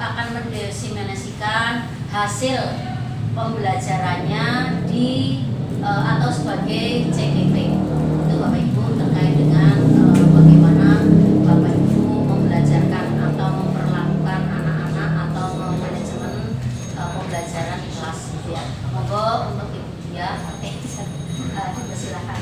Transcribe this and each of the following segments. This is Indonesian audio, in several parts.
akan mendiseminasikan hasil pembelajarannya di atau sebagai CGP. Itu Bapak Ibu terkait dengan bagaimana Bapak Ibu membelajarkan atau memperlakukan anak-anak atau manajemen pembelajaran di kelas ya. Monggo untuk Ibu Dia, silakan.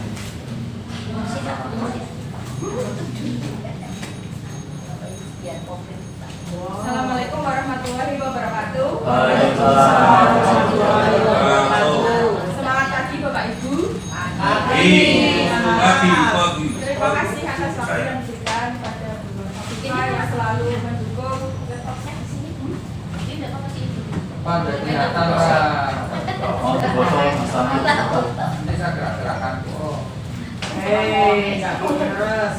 Assalamualaikum warahmatullahi wabarakatuh. Selamat pagi Bapak Ibu. Pagi. Terima kasih atas waktu yang diberikan pada Bu Nurhafifah yang selalu mendukung. Pada kelihatan lah. Ini saya gerak-gerakan kok. Nggak terus.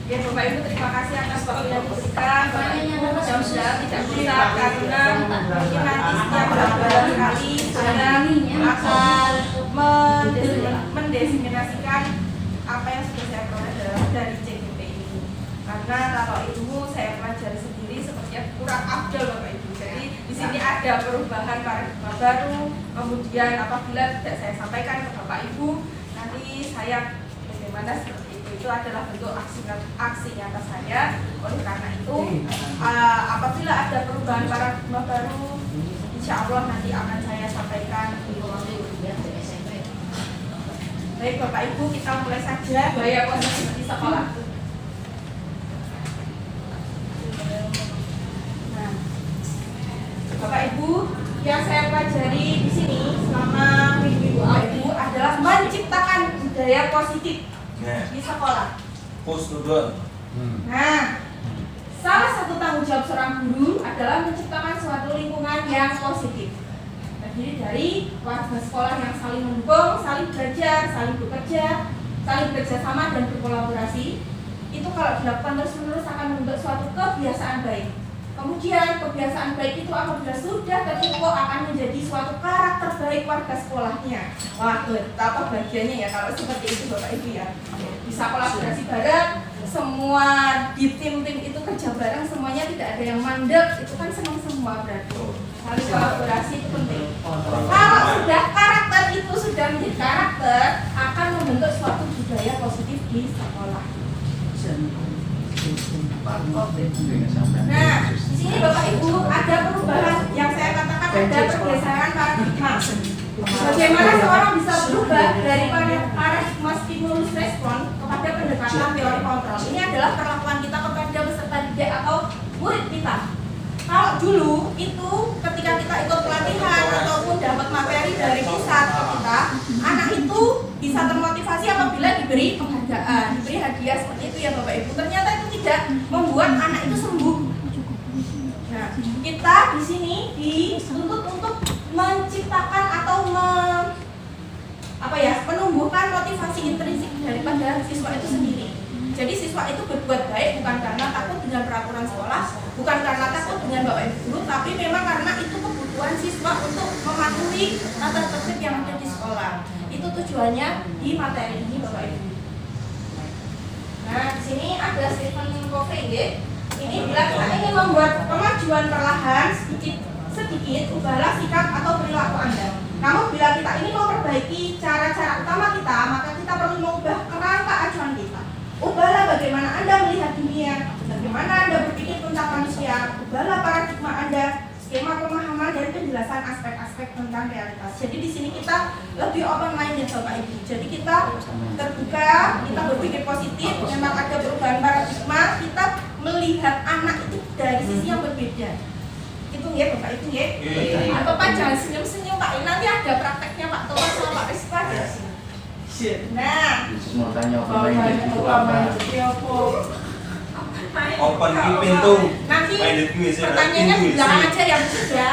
Ya Bapak Ibu, terima kasih atas waktu yang diberikan. Bapak Ibu mudah-mudahan tidak bisa karena mungkin nanti setiap bulan kali saya akan mendiseminasikan apa yang sudah saya pelajari dari CGP ini. Karena kalau ilmu saya pelajari sendiri sepertinya kurang afdal Bapak Ibu. Jadi di sini ada perubahan paradigma baru. Kemudian apabila tidak saya sampaikan ke Bapak Ibu, nanti saya bagaimana seperti itu adalah bentuk aksi nyata saya. Oleh karena itu, apabila ada perubahan paradigma baru, insya Allah nanti akan saya sampaikan di Baik Bapak Ibu, kita mulai saja gaya konsumsi di sekolah. Nah, Bapak Ibu, yang saya pelajari di sini selama minggu itu adalah menciptakan budaya positif di sekolah. Nah, salah satu tanggung jawab seorang guru adalah menciptakan suatu lingkungan yang positif. Terdiri dari warga sekolah yang saling mendukung, saling belajar, saling bekerja sama dan berkolaborasi. Itu kalau dilakukan terus-menerus akan membentuk suatu kebiasaan baik. Kemudian kebiasaan baik itu apabila sudah tercipta akan menjadi suatu karakter baik warga sekolahnya. Wah, betapa bahagianya ya kalau seperti itu Bapak Ibu ya. Bisa kolaborasi bareng, semua di tim-tim itu kerja bareng, semuanya tidak ada yang mandek, itu kan senang semua berarti. Saling kolaborasi itu penting. Kalau sudah karakter itu sudah menjadi karakter, akan membentuk suatu budaya positif di sekolah. Nah, di sini Bapak Ibu ada perubahan yang saya katakan ada pergeseran paradigma. Bagaimana seorang bisa berubah dari paradigma stimulus respon kepada pendekatan teori kontrol. Ini adalah perlakuan kita kepada peserta didik atau murid kita. Kalau dulu itu ketika kita ikut pelatihan ataupun dapat materi dari pusat ke kita, anak itu bisa termotivasi apabila diberi penghargaan, diberi hadiah seperti itu ya Bapak Ibu. Ternyata itu tidak membuat anak itu sembuh. Nah, kita di sini dituntut untuk menciptakan atau menumbuhkan motivasi intrinsik daripada siswa itu sendiri. Jadi siswa itu berbuat baik bukan karena takut dengan peraturan sekolah, bukan karena takut dengan Bapak Ibu guru, tapi memang karena itu kebutuhan siswa untuk mematuhi tata tertib yang ada di sekolah. Itu tujuannya di materi ini Bapak Ibu. Nah, di sini ada Stephen Covey. Ini bila kita ingin membuat kemajuan perlahan sedikit, ubahlah sikap atau perilaku Anda. Namun bila kita ini memperbaiki cara-cara utama kita, maka kita perlu mengubah kerangka acuan kita. Ubahlah bagaimana Anda melihat dunia, bagaimana Anda berpikir tentang manusia, ubahlah paradigma Anda, skema pemahaman dan penjelasan aspek-aspek tentang realitas. Jadi di sini kita lebih open minded Bapak Ibu. Jadi kita terbuka, kita berpikir positif, memang ada perubahan paradigma, kita melihat anak itu dari sisi yang berbeda. Itu ya Bapak Ibu ya. Atau Pak jangan senyum-senyum Pak, nanti ada prakteknya Pak Thomas sama Pak Rizka ada. Nah, open pintu. Nanti pertanyaannya di belakang aja ya Bu ya.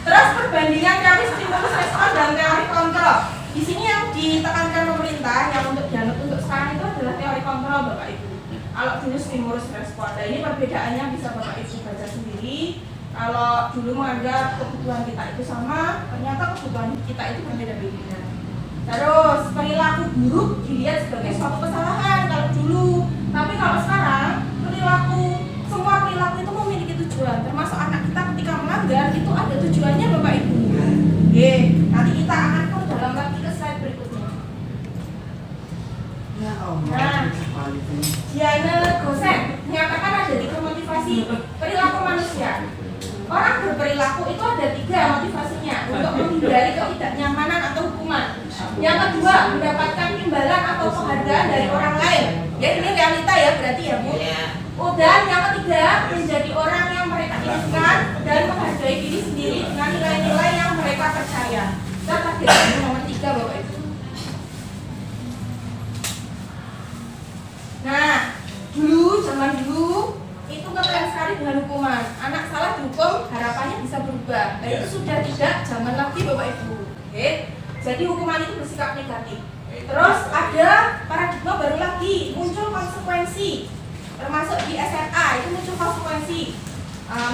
Terus perbandingan teori stimulus respon dan teori kontrol. Di sini yang ditekankan pemerintah yang untuk sekarang itu adalah teori kontrol Bapak Ibu. Kalau dulu stimulus respon, nah ini perbedaannya bisa Bapak Ibu baca sendiri. Kalau dulu menganggap kebutuhan kita itu sama, ternyata kebutuhan kita itu berbeda-beda. Terus perilaku buruk dilihat sebagai suatu kesalahan kalau dulu. Tapi kalau sekarang semua perilaku itu memiliki tujuan. tujuan, termasuk anak kita ketika melanggar itu ada tujuannya Bapak Ibu. Oke, nanti kita akan dalam lagi ke slide berikutnya. Nah, Diana Gosen menyatakan ada 3 motivasi perilaku manusia. Orang berperilaku itu ada 3 motivasinya, untuk menghindari ketidaknyamanan atau hukuman. Yang kedua, mendapatkan imbalan atau penghargaan dari orang lain. Ya, ini realita ya berarti ya Bu. Dan yang ketiga, menjadi orang yang mereka inginkan dan menghargai diri sendiri dengan nilai-nilai yang mereka percaya. Kita target nomor 3 Bapak Ibu. Nah, zaman dulu itu keren sekali dengan hukuman. Anak salah dihukum, harapannya bisa berubah. Nah, itu sudah tidak zaman lagi Bapak Ibu. Oke. Jadi hukuman itu bersifat negatif. Terus ada paradigma baru lagi, muncul konsekuensi. Termasuk di SMA itu muncul konsekuensi.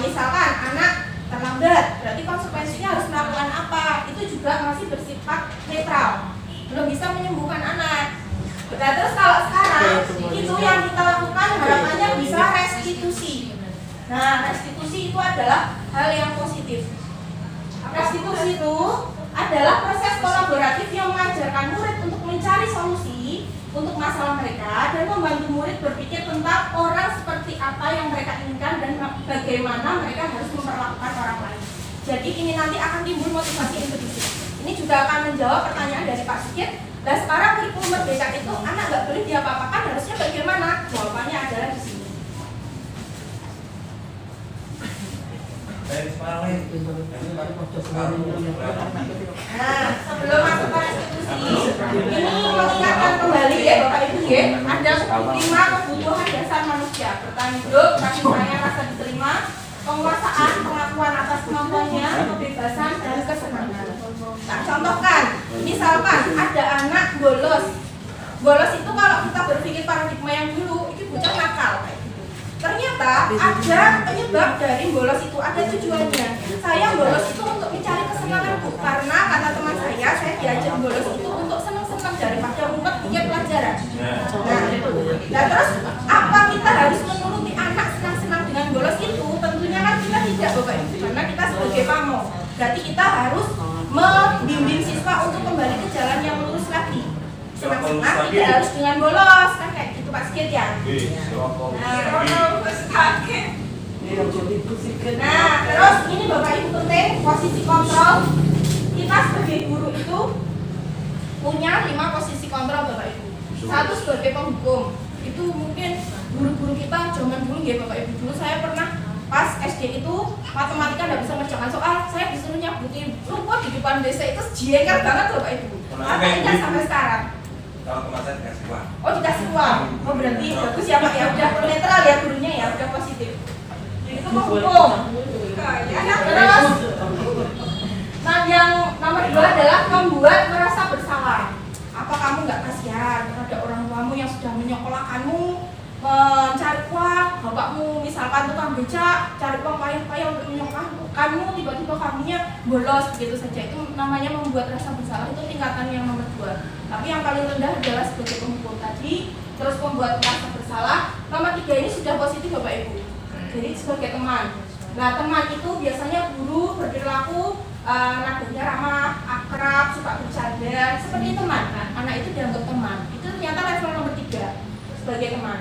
Misalkan anak terlambat, berarti konsekuensinya harus melakukan apa? Itu juga masih bersifat netral, belum bisa menyembuhkan anak. Nah, terus kalau sekarang itu yang kita lakukan harapannya bisa restitusi. Nah, restitusi itu adalah hal yang positif. Restitusi itu adalah proses kolaboratif yang mengajarkan murid untuk mencari solusi untuk masalah mereka dan membantu murid berpikir tentang orang seperti apa yang mereka inginkan dan bagaimana mereka harus memperlakukan orang lain. Jadi ini nanti akan timbul motivasi intrinsik. Ini juga akan menjawab pertanyaan dari Pak Sigit. Nah, sekarang kurikulum merdeka itu anak nggak boleh diapa-apakan, harusnya bagaimana? Jawabannya adalah di sini. Nah, sebelum masuk ke restitusi, ini mengingatkan kembali ya Bapak Ibu ya, ada 5 kebutuhan dasar manusia: bertahan hidup, kasih sayang, rasa diterima, penguasaan, pengakuan atas kemampuannya, kebebasan, dan kesenangan. Nah, contohkan, misalkan ada anak bolos. Bolos itu kalau kita berpikir paradigma yang dulu, itu bocah nakal kayak gitu. Ternyata ada penyebab dari bolos itu, ada tujuannya. Saya bolos itu untuk mencari kesenanganku, karena kata teman saya diajak bolos itu untuk senang-senang daripada ngumpet bikin pelajaran. Nah, terus apa kita harus menuruti anak senang-senang dengan bolos itu? Tentunya kan kita tidak Bapak Ibu, karena kita sebagai pamo. Berarti kita harus membimbing siswa untuk kembali ke jalan yang lurus lagi. Senang-senang tidak harus dengan bolos, kan kayak gitu Pak Sigit ya. Nah, terus ini Bapak Ibu penting, posisi kontrol. Kita sebagai guru itu punya 5 posisi kontrol Bapak Ibu. 1 sebagai penghukum. Itu mungkin guru-guru kita zaman dulu ya Bapak Ibu. Dulu saya pernah pas SD itu matematika nggak bisa mengerjakan soal, saya disuruh nyabutin rumput di depan desa itu jengkel banget loh Pak Ibu. Apa ingat sampai sekarang? Kalau kemarin dikasih uang. Oh, dikasih uang. Oh, berarti bagus ya Pak ya, udah netral ya gurunya ya, udah positif. Itu menghukum. Terus, nah yang nomor 2 adalah membuat merasa bersalah. Apa kamu nggak kasihan terhadap orang tuamu yang sudah menyekolahkanmu, mencari uang, bapakmu misalkan tukang becak, cari uang payah-payah untuk menyekolahkanmu, tiba-tiba kamunya bolos begitu saja. Itu namanya membuat rasa bersalah, itu tingkatan yang nomor 2. Tapi yang paling rendah adalah sebagai penghukum tadi, terus membuat merasa bersalah. Nomor 3 ini sudah positif Bapak Ibu. Jadi sebagai teman. Nah, teman itu biasanya guru berperilaku nadanya ramah, akrab, suka bercanda, seperti teman. Nah, anak itu dianggap teman. Itu ternyata level nomor 3 sebagai teman.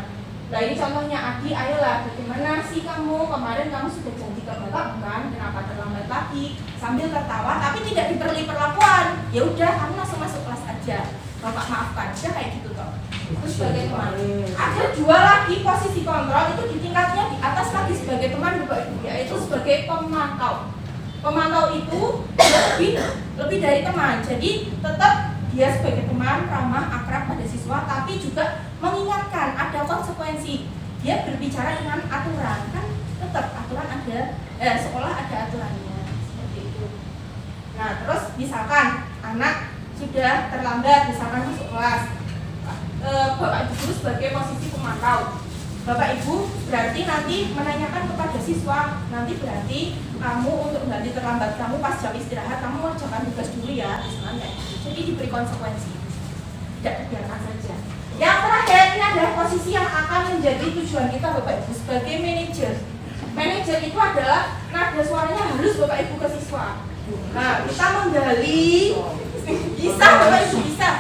Nah, ini contohnya, Adi, ayolah, bagaimana sih kamu? Kemarin kamu sudah janji ke bapak bukan? Kenapa terlambat lagi? Sambil tertawa, tapi tidak diberi perlakuan. Ya udah, kamu langsung masuk kelas aja. Bapak maafkan, ya kayak gitu toh. Itu sebagai teman. Ada 2 lagi posisi kontrol, itu di tingkatnya di atas lagi sebagai teman Bapak Ibu, yaitu sebagai pemantau. Pemantau itu lebih dari teman. Jadi tetap dia sebagai teman ramah, akrab pada siswa, tapi juga mengingatkan ada konsekuensi. Dia berbicara dengan aturan, kan tetap aturan ada, sekolah ada aturannya seperti itu. Nah, terus misalkan anak sudah terlambat, misalkan masuk kelas, Bapak Ibu guru sebagai posisi pemantau. Bapak Ibu berarti nanti menanyakan kepada siswa, nanti berarti kamu untuk ganti terlambat kamu pas jam istirahat kamu mengerjakan tugas dulu ya, misalnya. Jadi diberi konsekuensi, tidak dibiarkan saja. Yang terakhir ini adalah posisi yang akan menjadi tujuan kita Bapak Ibu sebagai manajer. manajer itu adalah nada suaranya halus Bapak Ibu ke siswa. Nah, kita menggali bisa Bapak Ibu bisa.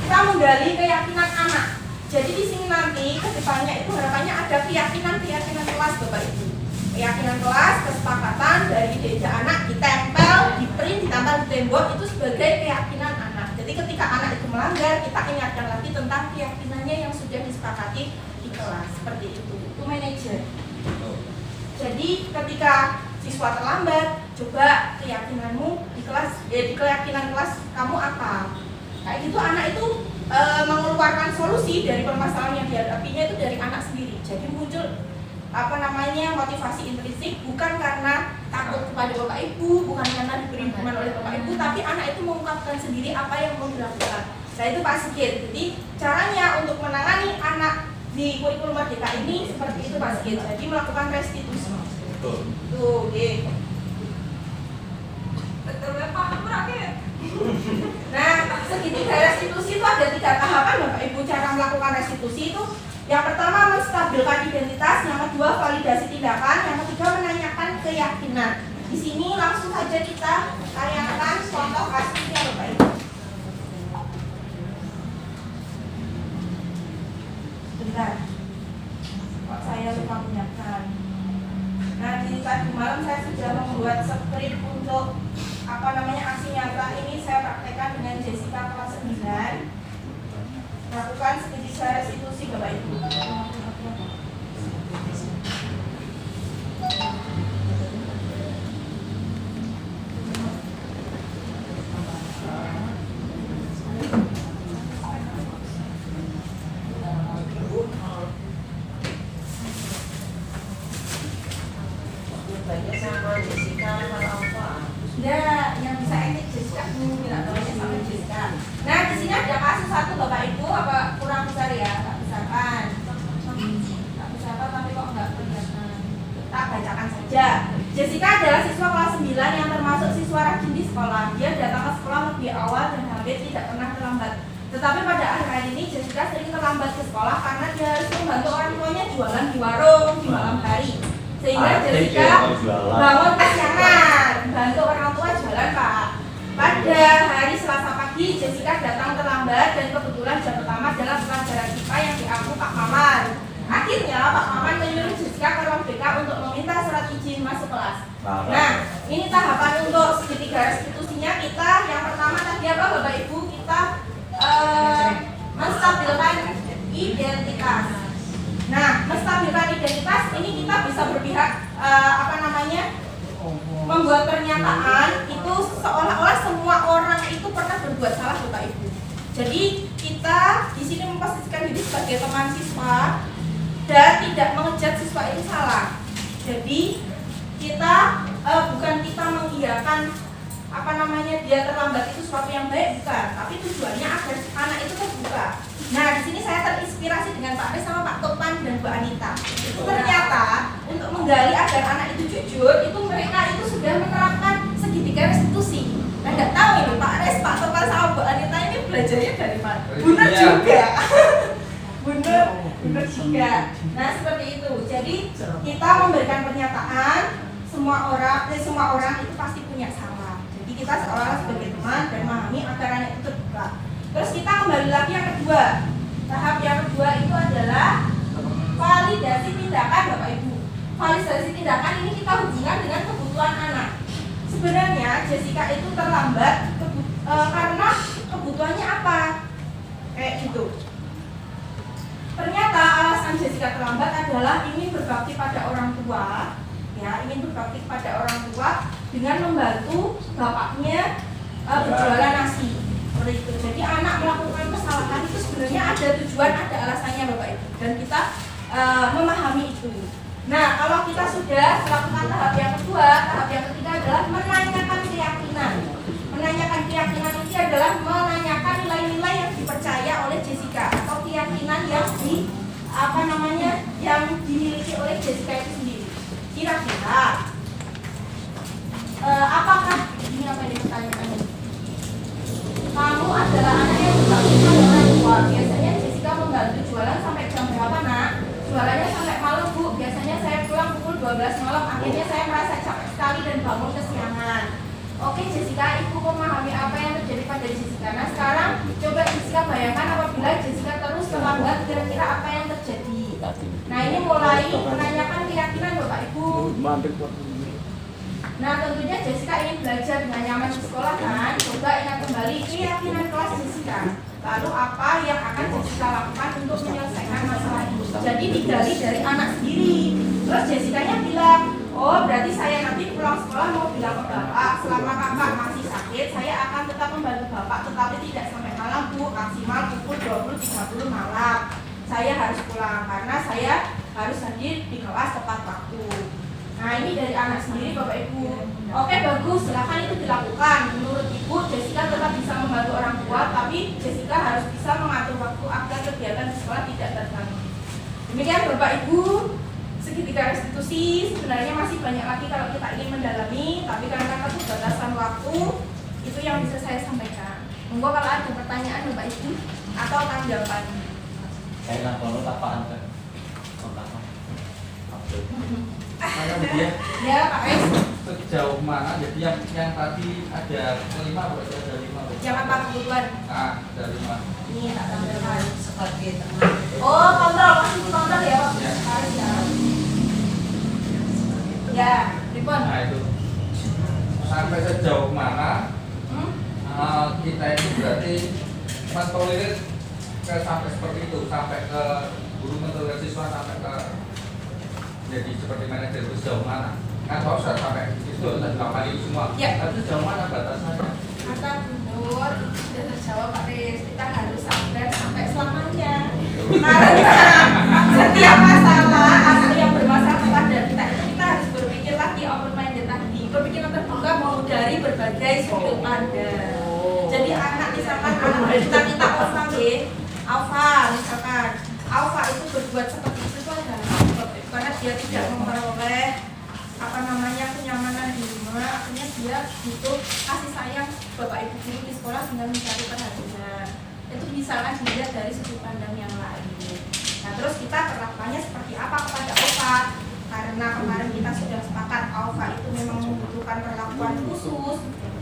Kita menggali keyakinan anak. Jadi di sini nanti ke depannya itu harapannya ada keyakinan kelas Bapak Ibu. Keyakinan kelas, kesepakatan dari diajak anak ditempel, ditempel di tembok itu sebagai keyakinan anak. Jadi ketika anak itu melanggar, kita ingatkan lagi tentang keyakinannya yang sudah disepakati di kelas. Seperti itu. Itu manajer. Jadi ketika siswa terlambat, coba keyakinanmu di kelas, di keyakinan kelas kamu apa? Kayak gitu anak itu mengeluarkan solusi dari permasalahan yang dihadapinya itu dari anak sendiri. Jadi muncul motivasi intrinsik, bukan karena takut kepada Bapak Ibu, bukan karena diberi hukuman oleh Bapak Ibu, tapi anak itu mengungkapkan sendiri apa yang mau dilakukan. Nah itu Pak Sigit. Jadi caranya untuk menangani anak di kurikulum Merdeka ini seperti itu Pak Sigit. Jadi melakukan restitusi. Tuh, deh. Betul Pak Murakhir. Nah, segitiga restitusi itu ada 3 tahapan Bapak Ibu cara melakukan restitusi itu. Yang pertama menstabilkan identitas, yang kedua validasi tindakan, yang ketiga menanyakan keyakinan. Di sini langsung saja kita tayangkan contoh kasusnya Bapak Ibu. Bentar, kok saya lupa menyiapkan. Nah di tadi malam saya sudah membuat skrip untuk aksi nyata ini saya praktekkan dengan Jessica kelas 9. Lakukan segitiga restitusi Bapak Ibu. Nah, yang bisa edit Jessica tidak tahu sama Jessica. Nah, di sini ada kasus satu Bapak Ibu, apa kurang besar ya? Tak besarkan. Tak besarkan tapi kok enggak kelihatan. Tak bacakan saja. Jessica adalah siswa kelas 9 yang termasuk siswa rajin di sekolah. Dia datang ke sekolah lebih awal dan hampir tidak pernah terlambat. Tetapi pada akhir ini Jessica sering terlambat ke sekolah karena dia harus membantu orang tuanya jualan di warung di malam hari. Sehingga Jessica bangun kesiangan, bantu orang tua jualan Pak. Pada hari Selasa pagi, Jessica datang terlambat dan kebetulan jam pertama adalah pelajaran IPA yang diampu Pak Maman. Akhirnya Pak Maman menyuruh Jessica ke ruang BK untuk meminta surat izin masuk kelas. Nah, ini tahapan untuk segitiga restitusinya kita. Yang pertama tadi apa Bapak Ibu? Kita menstabilkan identitas. Nah, menstabilkan identitas ini kita bisa berpihak membuat pernyataan itu seolah-olah semua orang itu pernah berbuat salah Bapak Ibu. Jadi kita di sini memposisikan diri sebagai teman siswa dan tidak mengejat siswa itu salah. Jadi kita bukan kita mengiyakan dia terlambat itu sesuatu yang baik, bukan, tapi tujuannya agar anak itu terbuka. Nah, di sini saya terinspirasi dengan Pak Riz sama Pak Topan dan Bu Anita. Itu ternyata untuk menggali agar anak itu jujur, itu mereka itu sudah menerapkan segitiga restitusi. Nah, nggak tahu ini Pak Riz, Pak Topan sama Bu Anita ini belajarnya dari mana? Benar juga. Benar juga. Nah, seperti itu. Jadi kita memberikan pernyataan semua orang itu pasti punya salah. Jadi kita seolah sebagai teman dan memahami agar anak itu terbuka. Terus kita kembali lagi yang kedua. Tahap yang kedua itu adalah validasi tindakan Bapak Ibu. Validasi tindakan ini kita hubungkan dengan kebutuhan anak. Sebenarnya Jessica itu terlambat karena kebutuhannya apa? Kayak gitu. Ternyata alasan Jessica terlambat adalah ingin berbakti pada orang tua, ingin berbakti pada orang tua dengan membantu bapaknya berjualan nasi. Seperti itu. Jadi anak melakukan kesalahan itu sebenarnya ada tujuan, ada alasannya Bapak Ibu, dan kita memahami itu. Nah, kalau kita sudah melakukan tahap yang kedua, tahap yang ketiga adalah menanyakan keyakinan. Menanyakan keyakinan ini adalah menanyakan nilai-nilai yang dipercaya oleh Jessica atau keyakinan yang yang dimiliki oleh Jessica itu sendiri. Kira-kira apakah ini apa yang dipertanyakan? Kamu adalah anak yang berbakti pada orang tua. Biasanya Jessica membantu jualan sampai jam berapa nak? Jualannya sampai malam Bu. Biasanya Oke Jessica, Ibu memahami apa yang terjadi pada Jessica. Nah sekarang coba Jessica bayangkan apabila Jessica terus terlambat, kira-kira apa yang terjadi. Nah ini mulai menanyakan keyakinan Bapak Ibu. Nah tentunya Jessica ingin belajar dengan nyaman di sekolah kan. Coba ingat kembali keyakinan kelas Jessica. Lalu apa yang akan Jessica lakukan untuk menyelesaikan masalah itu. Jadi digali dari anak sendiri. Terus Jessica-nya bilang, oh berarti saya nanti pulang sekolah mau bilang ke bapak, selama kakak masih sakit saya akan tetap membantu bapak, tetapi tidak sampai malam Bu, maksimal pukul 20.30 malam saya harus pulang karena saya harus hadir di kelas tepat waktu. Nah ini dari anak sendiri Bapak Ibu. Oke bagus, silakan itu dilakukan. Menurut Ibu, Jessica tetap bisa membantu orang tua, tapi Jessica harus bisa mengatur waktu agar kegiatan di sekolah tidak terganggu. Demikian Bapak Ibu, segitiga restitusi sebenarnya masih banyak lagi kalau kita ingin mendalami, tapi karena keterbatasan waktu, itu yang bisa saya sampaikan. Monggo kalau ada pertanyaan Bapak Ibu atau tanggapan. Saya nggak tahu apaan kan. Kemudian Ya Pak Es, sejauh mana jadi yang tadi ada 5 berarti ada 5. jangan Pak kebutuhan. Ah, ada 5. Ini tak tampilkan. Sebagai teman. Oh kontrol, masih kontrol ya Pak. Ya. Ya. Ya, Ripon. Nah itu sampai sejauh mana kita itu berarti mentolerir sampai seperti itu, sampai ke guru mentolerir siswa sampai ke jadi seperti manajer itu sejauh mana? Kan kalau sudah sampai itu sudah dilakukan itu semua. Ya. Tapi sejauh mana batasannya? Kata Bunur itu sudah terjawab Pak Riz, kita harus sabar sampai selamanya. Karena setiap masalah atau yang bermasalah kepada kita itu kita harus berpikir lagi open minded tadi, berpikiran terbuka mau dari berbagai sudut pandang. Jadi anak misalkan anak kita Alfa misalkan Alfa itu berbuat seperti itu adalah karena dia tidak memperoleh kenyamanan di rumah, akhirnya dia butuh kasih sayang bapak ibu guru di sekolah dengan mencari perhatian. Itu misalkan dilihat dari sudut pandang yang lain. Nah terus kita perlakuannya seperti apa kepada Alfa? Karena kemarin kita sudah sepakat Alfa itu memang membutuhkan perlakuan khusus.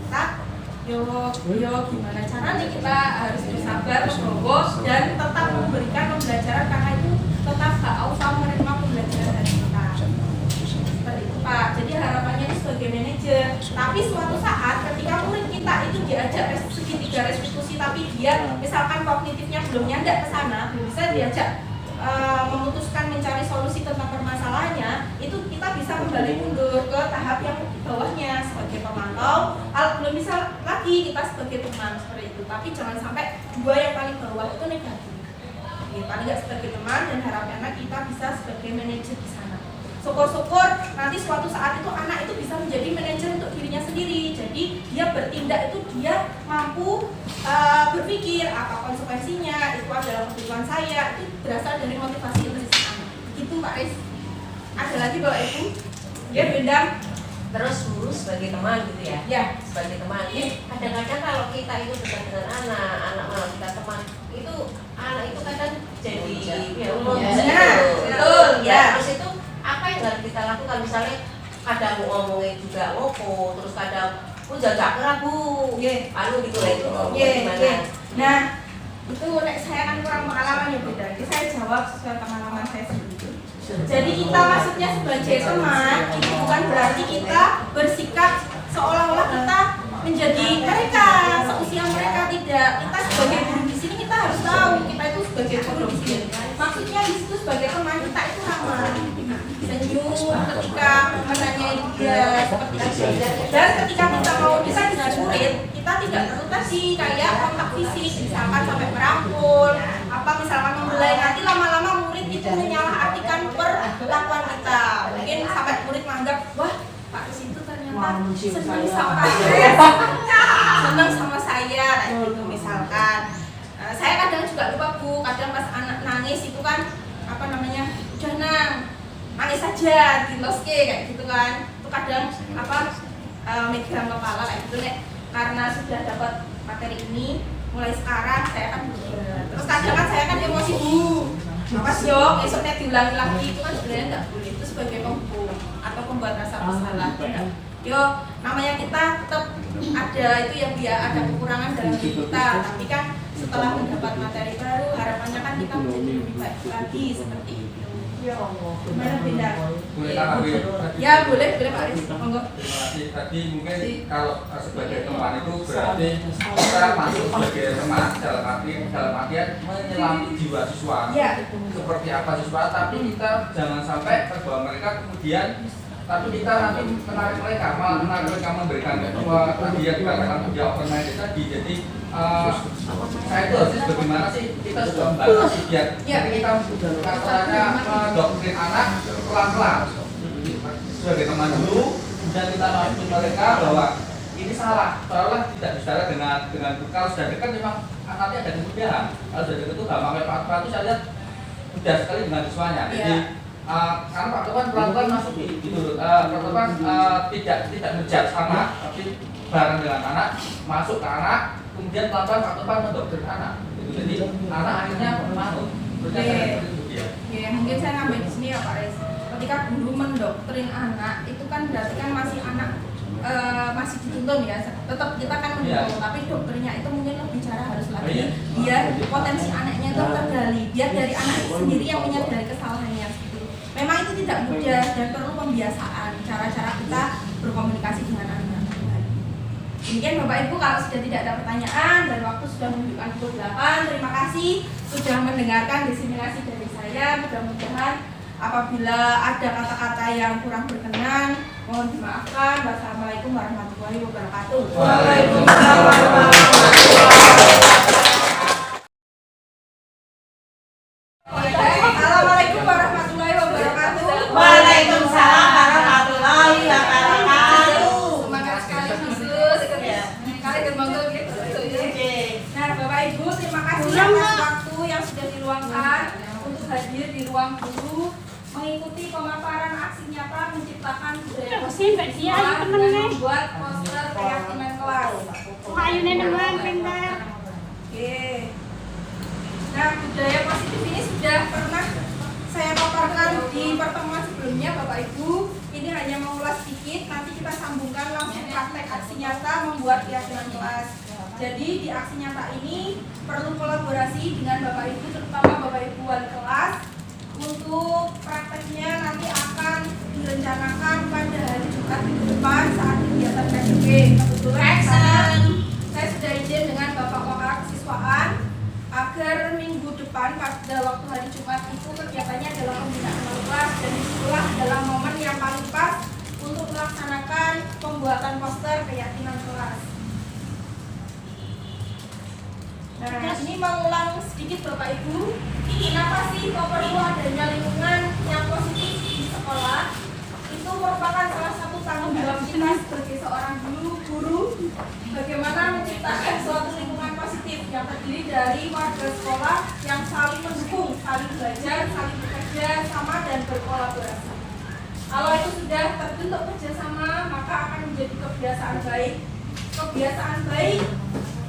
Kita gimana caranya kita harus bersabar, menggowo dan tetap memberikan pembelajaran karena itu tetap Kak Alfa menerima pembelajaran dari kita. Seperti itu Pak. Jadi harapannya itu sebagai manajer. Tapi suatu saat ketika murid kita itu diajak segitiga restitusi tapi dia misalkan kognitifnya belum nyampe ke sana, belum bisa diajak memutuskan mencari solusi tentang permasalahannya, itu kita bisa kembali mundur ke tahap yang di bawahnya sebagai pemantau. Kalau belum bisa lagi kita sebagai teman seperti itu. Tapi jangan sampai dua yang paling bawah itu negatif. Paling nggak sebagai teman dan harapannya kita bisa sebagai manajer di sana. Syukur-syukur nanti suatu saat itu anak itu bisa menjadi manajer untuk dirinya sendiri. Jadi dia bertindak itu dia mampu berpikir apa konsekuensinya, itu adalah kebutuhan saya, itu berasal dari motivasi intrinsik anak. Gitu Pak Riz. Ada lagi Bapak Ibu? Ya Bendang. Terus guru sebagai teman gitu ya? Ya. Sebagai teman. Ya, kadang-kadang kalau kita itu dekat dengan anak malah kita teman, itu anak itu kadang jadi betul. Ya. Terus itu apa yang harus kita lakukan? Misalnya kadang ngomongnya juga ngopo, terus kadang jajak kerabu, anu gitu lah itu gimana? Nah, itu saya kan kurang pengalaman ya Bunda. Jadi saya jawab sesuai pengalaman saya sendiri. Jadi kita maksudnya sebagai teman itu bukan berarti kita bersikap seolah-olah kita menjadi mereka, seusia mereka, tidak. Kita sebagai guru di sini kita harus tahu kita itu sebagai guru di sini. Maksudnya di situ sebagai teman kita itu ramah, senyum ketika menanyai dia seperti itu. Dan ketika kita mau bisa dengan murid, kita tidak perlu tadi kayak kontak fisik, misalkan sampai merangkul, apa misalkan membelai, nanti lama-lama murid itu menyalahartikan perlakuan kita. Mungkin sampai murid menganggap, wah Pak Riz itu ternyata senang sama saya, kayak gitu misalkan. Saya kadang juga lupa Bu, kadang pas anak nangis itu kan udah nangis saja di loske kayak gitu kan. Itu kadang megang kepala kayak gitu nek karena sudah dapat materi ini mulai sekarang saya akan berubah. Terus kadang kan saya kan emosi Bu. Mas yo, esoknya diulangi lagi itu kan sebenarnya nggak boleh, itu sebagai penghukum atau pembuat rasa bersalah. Yo, namanya kita tetap ada itu ya Bu ya, ada kekurangan dalam diri kita, tapi kan setelah mendapat materi baru harapannya kan kita menjadi lebih baik lagi seperti itu. Yo, gimana beda? Boleh kan Abi? Ya boleh Pak Aris, monggo. Terima kasih. Tadi mungkin kalau sebagai teman itu berarti kita masuk sebagai teman dalam artian menyelami jiwa siswa. Ya. Seperti apa siswa, tapi kita jangan sampai terbawa mereka kemudian tapi kita nanti menarik mereka, malah menarik mereka memberikan tadi yang dikatakan dia open minded tadi. Jadi saya itu harusnya bagaimana sih kita sudah membatasi biar kita katanya mendoktrin anak pelan-pelan sebagai teman dulu, dan kita masukin mereka bahwa ini salah, seolah tidak bicara dengan kalau sudah dekat memang nanti ada kemudahan. Kalau sudah dekat itu gampang, Pak itu saya lihat mudah sekali dengan siswanya. Jadi karena Pak Topan pelan-pelan masuk gitu, Pak Topan tidak menjudge anak, tapi bareng dengan anak, masuk ke anak, kemudian pelan-pelan Pak Topan mendoktrin anak. Gitu. Jadi anak akhirnya manut. Ya, mungkin saya ngambil di sini ya Pak Res. Ketika guru mendoktrin anak, itu kan berarti kan masih anak masih dituntun ya. Tetap kita kan mendukung, tapi doktrinnya itu mungkin lebih cara harus lagi biar potensi anaknya itu tergali, biar dari anak itu sendiri yang menyadari kesalahannya. Memang itu tidak mudah dan perlu pembiasaan cara-cara kita berkomunikasi dengan anak. Mungkin Bapak Ibu kalau sudah tidak ada pertanyaan dan waktu sudah menunjukkan pukul 8, terima kasih sudah mendengarkan diseminasi dari saya. Mudah-mudahan apabila ada kata-kata yang kurang berkenan, mohon dimaafkan. Wassalamualaikum warahmatullahi wabarakatuh. Waalaikumsalam warahmatullahi Assalamualaikum warahmatullahi wabarakatuh. Waalaikumsalam warahmatullahi wabarakatuh. Semangat sekali khusus. Kali monggo gitu. Nah, Bapak Ibu, terima kasih atas waktu yang sudah diluangkan untuk hadir di ruang guru mengikuti pemaparan aksi nyata menciptakan budaya positif dan membuat poster keyakinan kelas. Oke. Nah, budaya positif ini sudah pernah saya paparkan di pertemuan sebelumnya Bapak Ibu. Ini hanya mengulas sedikit, nanti kita sambungkan langsung praktek aksi nyata membuat keyakinan kelas. Jadi di aksi nyata ini perlu kolaborasi dengan Bapak Ibu, terutama Bapak Ibu wali kelas. Untuk prakteknya nanti akan direncanakan pada hari Jumat minggu depan saat kegiatan PSBB. Kebetulan saya sudah izin dengan Bapak Wakil Kesiswaan agar minggu depan pada waktu hari Jumat itu kegiatannya adalah pembinaan kelas, dan itulah adalah momen yang paling pas untuk melaksanakan pembuatan poster keyakinan kelas. Nah, ini mengulang sedikit Bapak Ibu, kenapa sih kok perlu adanya lingkungan yang positif di sekolah? Itu merupakan salah satu tanggung jawab kita sebagai seorang guru, bagaimana menciptakan suatu lingkungan positif yang terdiri dari warga sekolah yang saling mendukung, saling belajar, saling bekerja sama dan berkolaborasi. Kalau itu sudah terbentuk kerjasama, maka akan menjadi kebiasaan baik. Kebiasaan baik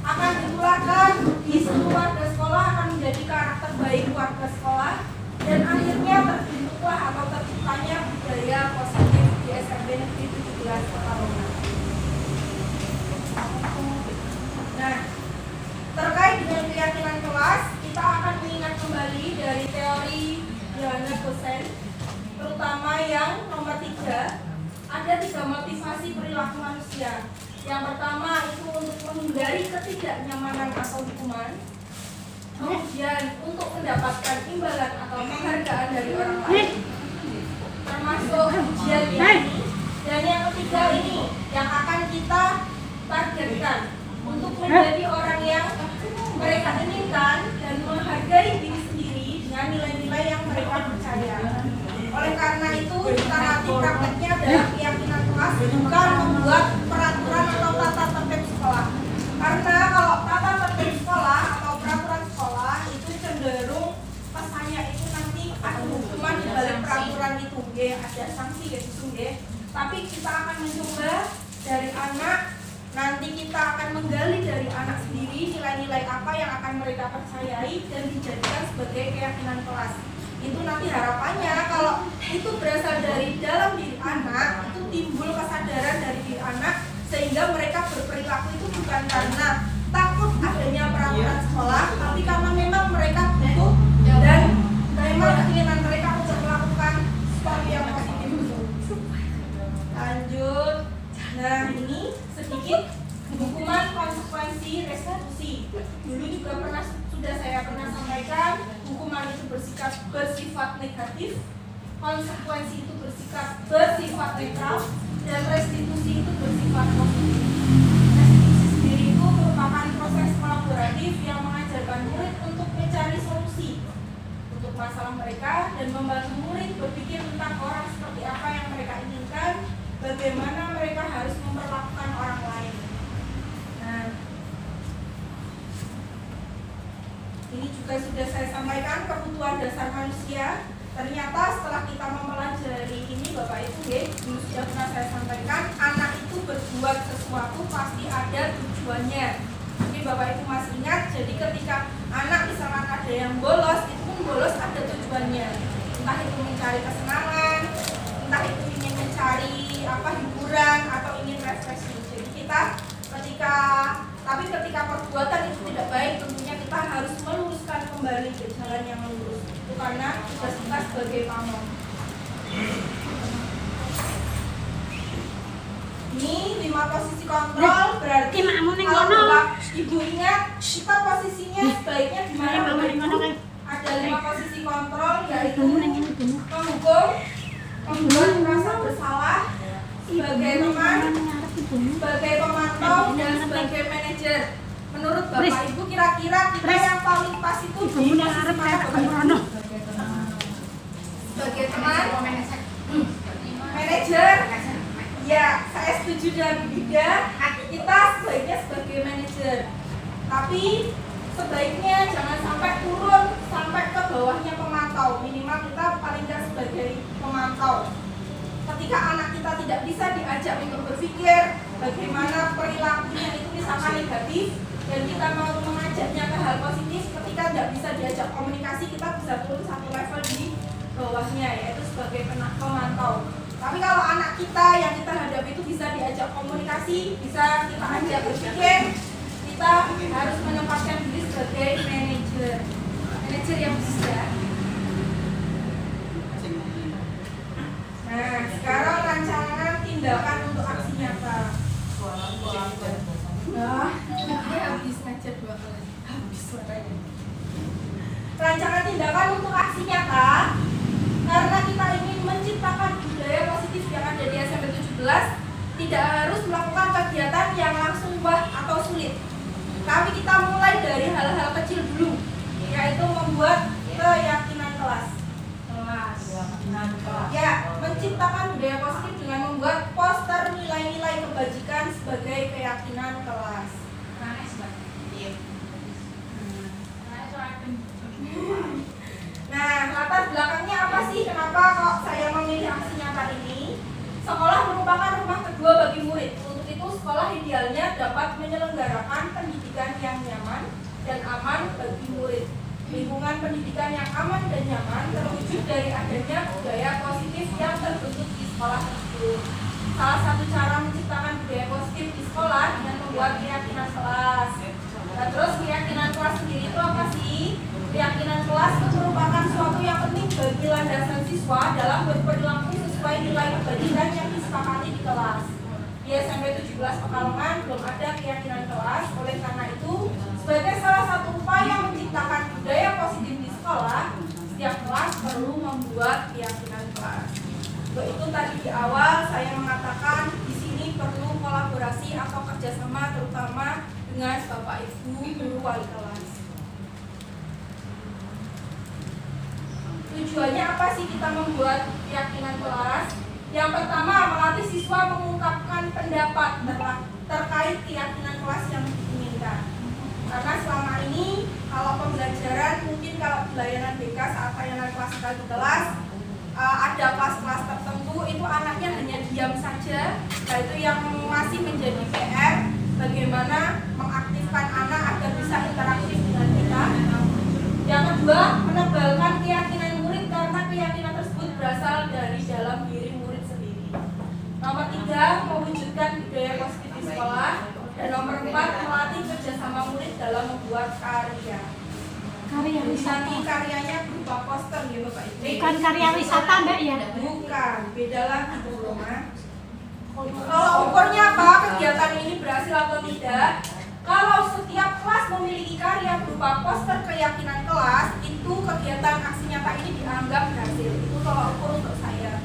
akan ditularkan di seluruh warga sekolah, akan menjadi karakter baik warga sekolah, dan akhirnya terbentuklah atau terciptanya budaya positif di SMP Negeri 17 Pekalongan. Nah, terkait dengan keyakinan kelas, kita akan mengingat kembali dari teori Johannes Kosen, terutama yang nomor 3. Ada 3 motivasi perilaku manusia. Yang pertama itu untuk menghindari ketidaknyamanan atau hukuman, kemudian untuk mendapatkan imbalan atau penghargaan dari orang lain, termasuk ujian ini, dan yang ketiga ini yang akan kita targetkan untuk menjadi orang yang mereka inginkan dan menghargai diri sendiri dengan nilai-nilai yang mereka percaya. Oleh karena itu, kita nanti prakteknya adalah keyakinan kelas, bukan membuat peraturan atau tata tertib sekolah. Karena kalau tata tertib sekolah atau peraturan sekolah itu cenderung pesannya itu nanti ada hukuman di balik peraturan itu, ada sanksi gitu. Tapi kita akan mencoba dari anak, nanti kita akan menggali dari anak sendiri nilai-nilai apa yang akan mereka percayai dan dijadikan sebagai keyakinan kelas. Itu nanti harapannya kalau itu berasal dari dalam diri anak, itu timbul kesadaran dari diri anak sehingga mereka berperilaku itu bukan karena takut adanya peraturan sekolah, tapi karena memang mereka butuh dan memang keinginan mereka untuk melakukan sesuatu yang positif. Lanjut. Nah, ini sedikit hukuman konsekuensi restitusi. Dulu juga sudah saya pernah sampaikan, hukuman itu bersifat negatif, konsekuensi itu bersifat netral, dan restitusi itu bersifat positif. Restitusi sendiri itu merupakan proses kolaboratif yang mengajarkan murid untuk mencari solusi untuk masalah mereka dan membantu murid berpikir tentang orang seperti apa yang mereka inginkan, bagaimana mereka harus memperlakukan orang lain. Nah, ini juga sudah saya sampaikan, kebutuhan dasar manusia. Ternyata setelah kita mempelajari ini Bapak Ibu, dulu sudah pernah saya sampaikan, anak itu berbuat sesuatu pasti ada tujuannya. Mungkin Bapak Ibu masih ingat, jadi ketika anak misalkan ada yang bolos, itu pun bolos ada tujuannya. Entah itu mencari kesenangan, entah itu ingin mencari hiburan atau ingin refreshing. Jadi ketika perbuatan itu tidak baik, tentunya kita harus meluruskan kembali ke jalan yang lurus. Itu karena tugas kita sebagai pamong. Ini 5 posisi kontrol, berarti kalau Ibu ingat kita posisinya sebaiknya di mana? Ada 5 posisi kontrol, yaitu menghukum, membuat merasa bersalah, sebagai teman, sebagai pemantau, dan sebagai manajer. Menurut Bapak Ibu, kira-kira kita yang paling pas itu di posisi mana, Bapak Ibu? Sebagai teman, manajer. Ya, saya setuju dengan Bida. Kita sebaiknya sebagai manajer. Tapi sebaiknya jangan sampai turun sampai ke bawahnya pemantau. Minimal kita paling tidak sebagai pemantau. Ketika anak kita tidak bisa diajak untuk berpikir bagaimana perilakunya itu misalkan negatif dan kita mau mengajaknya ke hal positif, ketika tidak bisa diajak komunikasi, kita bisa turun satu level di bawahnya, yaitu sebagai pemantau. Tapi kalau anak kita yang kita hadapi itu bisa diajak komunikasi, bisa kita ajak berpikir, kita harus menempatkan diri sebagai manajer yang bisa. Nah, sekarang rancangan tindakan untuk aksi nyata. Nah, ini habis ngajar 2 kali. Habis suaranya. Rancangan tindakan untuk aksi nyata, karena kita ingin menciptakan budaya positif yang ada di SMP 17, tidak harus melakukan kegiatan yang langsung atau sulit. Tapi kita mulai dari hal-hal kecil dulu, yaitu membuat keyakinan kelas. Ya, menciptakan budaya positif dengan membuat poster nilai-nilai kebajikan sebagai keyakinan kelas. Nah, latar belakangnya apa sih? Kenapa kok saya memilih aksi nyata ini? Sekolah merupakan rumah kedua bagi murid. Untuk itu, sekolah idealnya dapat menyelenggarakan pendidikan yang nyaman dan aman bagi murid. Lingkungan pendidikan yang aman dan nyaman terwujud dari adanya budaya positif yang terbentuk di sekolah tersebut. Salah satu cara menciptakan budaya positif di sekolah dengan membuat keyakinan kelas. Nah, terus keyakinan kelas sendiri itu apa sih? Keyakinan kelas itu merupakan suatu yang penting bagi landasan siswa dalam berperilaku sesuai nilai kebajikan yang disepakati di kelas. Di SMP 17 Pekalongan belum ada keyakinan kelas, oleh karena itu sebagai salah satu upaya menciptakan budaya positif di sekolah, setiap kelas perlu membuat keyakinan kelas. Untuk itu tadi di awal saya mengatakan di sini perlu kolaborasi atau kerjasama terutama dengan Bapak Ibu guru wali kelas. Tujuannya apa sih kita membuat keyakinan kelas? Yang pertama, melatih siswa mengungkapkan pendapat terkait keyakinan kelas yang diinginkan. Karena selama ini kalau pembelajaran, mungkin kalau di layanan BK saat layanan kelas di kelas, ada kelas-kelas tertentu itu anaknya hanya diam saja. Nah, itu yang masih menjadi PR, bagaimana mengaktifkan anak agar bisa interaktif dengan kita. Yang kedua, menebalkan keyakinan murid karena keyakinan tersebut berasal dari dalam diri murid sendiri. Nomor 4. Melatih kerjasama murid dalam membuat karya. Karya wisata. Nanti karyanya berupa poster ya Bapak Ibu. Bukan karya wisata Mbak ya? Bukan, beda lagi Bu Roma. Kalau ukurnya apa kegiatan ini berhasil atau tidak? Kalau setiap kelas memiliki karya berupa poster keyakinan kelas, itu kegiatan aksi nyata ini dianggap berhasil. Itu kalau ukur untuk saya.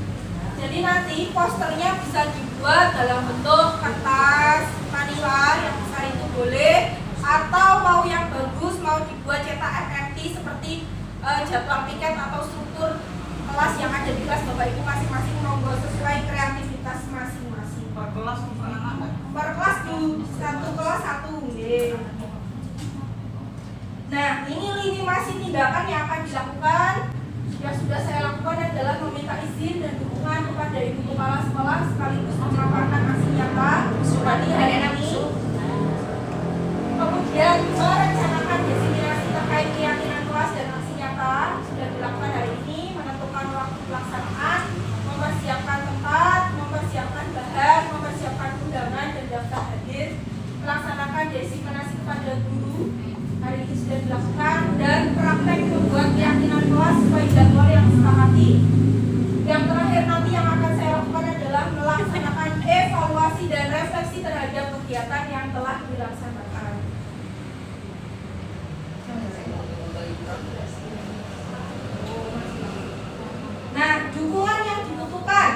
Jadi nanti posternya bisa dibuat dalam bentuk kertas, manila yang besar itu boleh, atau mau yang bagus mau dibuat cetak MMT seperti jadwal piket atau struktur kelas yang ada di kelas Bapak Ibu masing-masing monggo sesuai kreativitas masing-masing. Per kelas anak-anak. Per kelas tuh, satu kelas satu. Nah, ini lini masih tindakan yang akan dilakukan. Yang sudah saya lakukan adalah meminta izin dan dukungan kepada ibu kepala sekolah sekaligus memaparkan aksi nyata pada hari ini. Kemudian merencanakan diseminasi terkait keyakinan kelas dan aksi nyata sudah dilakukan hari ini, menentukan waktu pelaksanaan, mempersiapkan tempat, mempersiapkan bahan, mempersiapkan undangan dan daftar hadir, melaksanakan diseminasi kepada guru hari ini sudah dilakukan, dan praktek membuat keyakinan kelas sesuai jadwal yang disepakati. Yang terakhir nanti yang akan saya lakukan adalah melaksanakan evaluasi dan refleksi terhadap kegiatan yang telah dilaksanakan. Nah, dukungan yang dibutuhkan,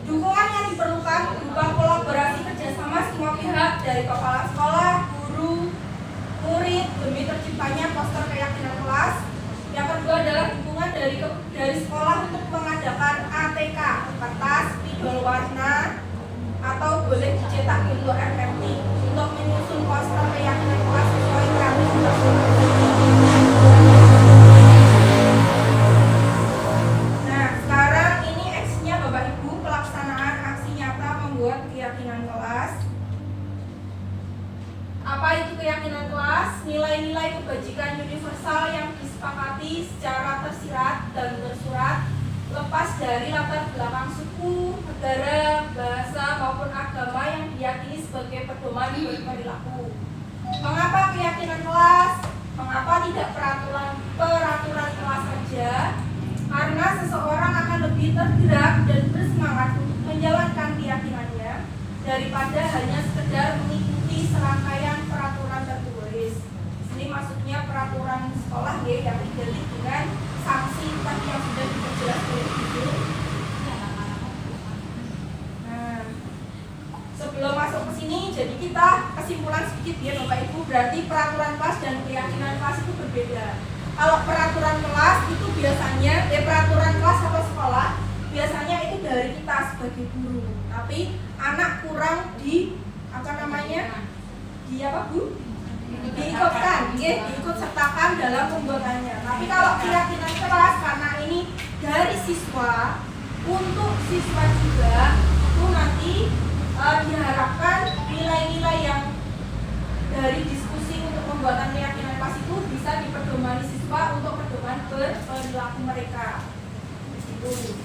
dukungan yang diperlukan berupa kolaborasi kerjasama semua pihak dari kepala sekolah, guru, murid demi terciptanya poster keyakinan kelas. Yang kedua adalah dukungan dari sekolah untuk mengadakan ATK, kertas, spidol warna, atau boleh dicetak bentuk MMT untuk menyusun poster keyakinan kelas sesuai kreativitas. Nah, sekarang ini aksinya Bapak Ibu, pelaksanaan aksi nyata membuat keyakinan kelas. Apa itu keyakinan kelas? Nilai-nilai kebajikan universal yang disepakati secara tersirat dan tersurat, lepas dari latar belakang suku, negara, bahasa maupun agama yang diyakini sebagai pedoman berperilaku. Mengapa keyakinan kelas? Mengapa tidak peraturan kelas saja? Karena seseorang akan lebih tergerak dan bersemangat untuk menjalankan keyakinannya daripada hanya sekedar mengikuti serangkaian peraturan tertulis. Ini maksudnya peraturan sekolah ya, yang didelik dengan sanksi tadi yang sudah diperjelas oleh Ibu. Nah, sebelum masuk ke sini, jadi kita kesimpulan sedikit ya Bapak Ibu, berarti peraturan kelas dan keyakinan kelas itu berbeda. Kalau peraturan kelas itu biasanya, peraturan kelas atau sekolah biasanya itu dari kita sebagai guru, tapi anak kurang di diikut sertakan dalam pembuatannya. Tapi kalau keyakinan kelas karena ini dari siswa untuk siswa juga, itu nanti diharapkan nilai-nilai yang dari diskusi untuk pembuatan keyakinan kelas itu bisa diperdomani siswa untuk pedoman berperilaku mereka. Itu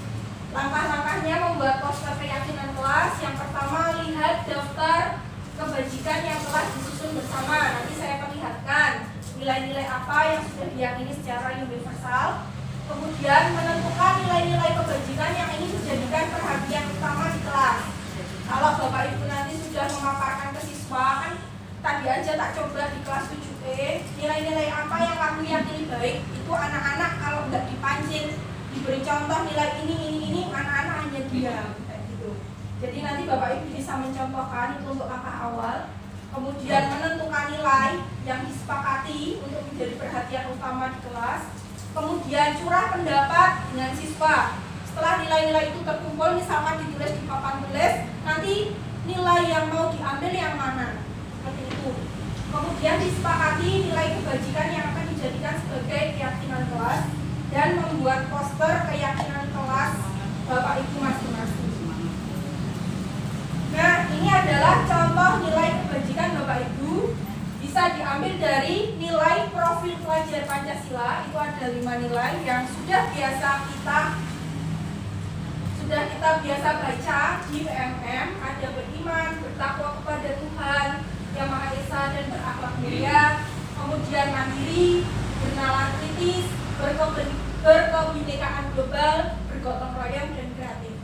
langkah-langkahnya membuat poster keyakinan kelas. Yang pertama, lihat daftar kebajikan yang telah disusun bersama. Nanti saya perlihatkan nilai-nilai apa yang sudah diyakini secara universal. Kemudian menentukan nilai-nilai kebajikan yang ingin dijadikan perhatian utama di kelas. Kalau Bapak Ibu nanti sudah memaparkan ke siswa, kan tadi aja tak coba di kelas 7E, nilai-nilai apa yang kamu yakini baik, itu anak-anak kalau nggak dipancing, diberi contoh nilai ini, anak-anak hanya diam kayak gitu. Jadi nanti Bapak Ibu bisa mencontohkan itu untuk langkah awal. Kemudian menentukan nilai yang disepakati untuk menjadi perhatian utama di kelas. Kemudian curah pendapat dengan siswa. Setelah nilai-nilai itu terkumpul, misalkan ditulis di papan tulis, nanti nilai yang mau diambil yang mana, seperti itu. Kemudian disepakati nilai kebajikan yang akan dijadikan sebagai keyakinan kelas dan membuat poster keyakinan kelas Bapak Ibu masing-masing. Nah, ini adalah contoh nilai kebajikan Bapak Ibu. Bisa diambil dari nilai profil pelajar Pancasila. Itu ada 5 nilai yang sudah kita biasa baca di UMM. Ada beriman, bertakwa kepada Tuhan, yang Maha Esa dan berakhlak mulia, kemudian mandiri, bernalar kritis, berkebinekaan global, bergotong royong dan kreatif.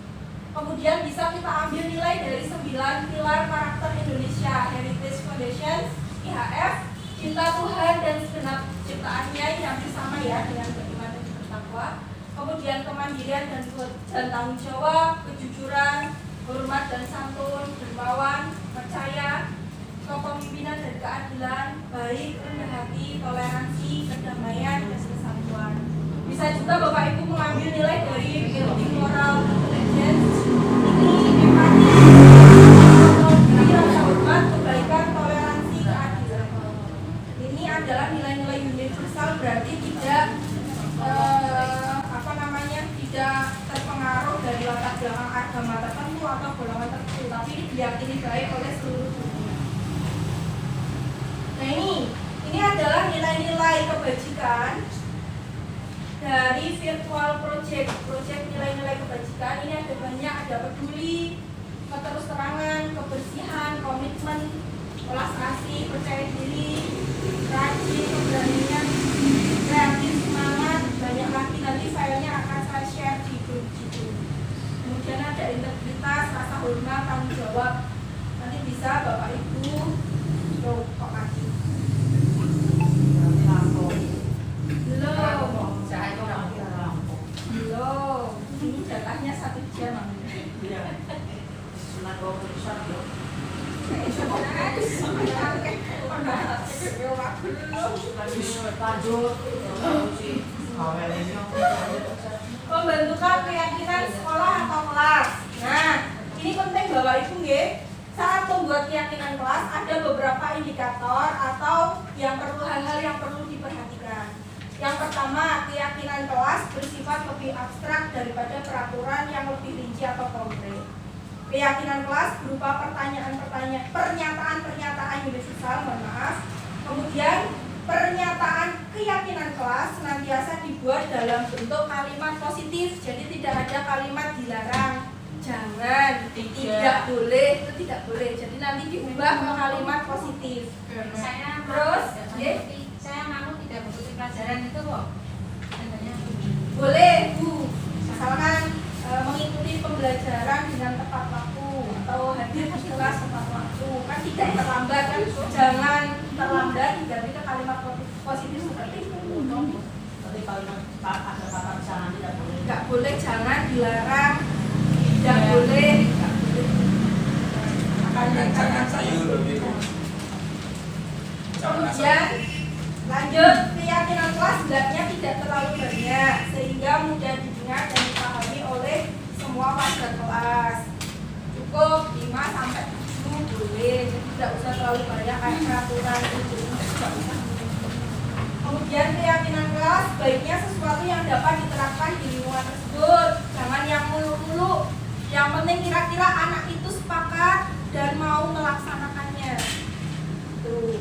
Kemudian bisa kita ambil nilai dari 9 pilar karakter Indonesia Heritage Foundation IHF, cinta Tuhan dan segenap ciptaannya yang bersama ya dengan beriman dan bertakwa. Kemudian kemandirian dan tanggung jawab, kejujuran, hormat dan santun, dermawan, percaya, kepemimpinan dan keadilan, baik, rendah hati, toleransi, kedamaian, dan kesatuan. Bisa juga Bapak Ibu mengambil nilai dari building moral intelligence. Ini empati, teknologi, rasa hormat, kebaikan, toleransi, keadilan. Ini adalah nilai-nilai universal, berarti tidak tidak terpengaruh dari latar belakang agama tertentu atau golongan tertentu, tapi diyakini baik oleh seluruh dunia. Nah ini adalah nilai-nilai kebajikan dari virtual project nilai-nilai kebajikan. Ini ada banyak, ada peduli, keterus-terangan, kebersihan, komitmen, welas asih, percaya diri, rajin, keberanian, kreatif, semangat, banyak lagi. Nanti filenya akan saya share di grup itu. Kemudian ada integritas, rasa hormat, tanggung jawab. Nanti bisa Bapak Ibu kok lagi. Belum. Ini datanya 1 jam. Iya. Pembentukan keyakinan sekolah atau kelas. Nah, ini penting Bapak Ibu nggih. Saat membuat keyakinan kelas ada beberapa indikator atau hal-hal yang perlu diperhatikan. Yang pertama, keyakinan kelas bersifat lebih abstrak daripada peraturan yang lebih rinci atau konkret. Keyakinan kelas berupa pernyataan-pernyataan universal, Kemudian pernyataan keyakinan kelas senantiasa dibuat dalam bentuk kalimat positif, jadi tidak ada kalimat dilarang, jangan, tidak boleh, itu tidak boleh. Jadi nanti diubah ke kalimat positif. Saya Terus, saya mau tidak mengikuti pelajaran itu kok. boleh Bu, misalkan mengikuti pembelajaran dengan tepat waktu atau hadir di kelas tepat waktu, kan tidak terlambat kan, jangan terlambat, diganti ke kalimat positif seperti itu. Tapi kalimat ada kata jangan tidak boleh. Nggak boleh, jangan, dilarang, tidak boleh, nggak boleh. Jangan sayur gitu. Kemudian lanjut, keyakinan kelas hendaknya tidak terlalu banyak sehingga mudah didengar dan dipahami oleh semua warga kelas. Cukup 5 sampai 7 boleh, jadi tidak usah terlalu banyak kayak peraturan itu. Kemudian keyakinan kelas baiknya sesuatu yang dapat diterapkan di lingkungan tersebut, jangan yang mulu-mulu. Yang penting kira-kira anak itu sepakat dan mau melaksanakannya. Tuh.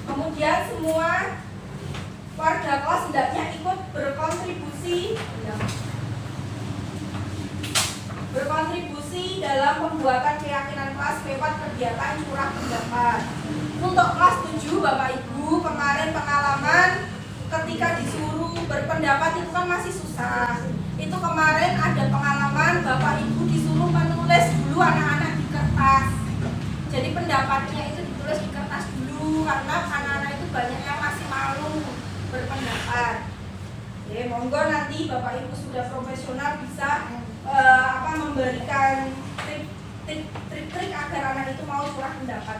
Kemudian semua warga kelas hendaknya ikut berkontribusi dalam pembuatan keyakinan kelas lewat kegiatan curah pendapat. Untuk kelas 7 Bapak Ibu, kemarin pengalaman ketika disuruh berpendapat itu kan masih susah. Itu kemarin ada pengalaman Bapak Ibu disuruh menulis dulu anak-anak di kertas. Jadi pendapatnya itu ditulis di kertas dulu karena anak-anak itu banyak yang masih malu berpendapat. Oke, monggo nanti Bapak Ibu sudah profesional bisa memberikan trik-trik agar anak itu mau curah pendapat.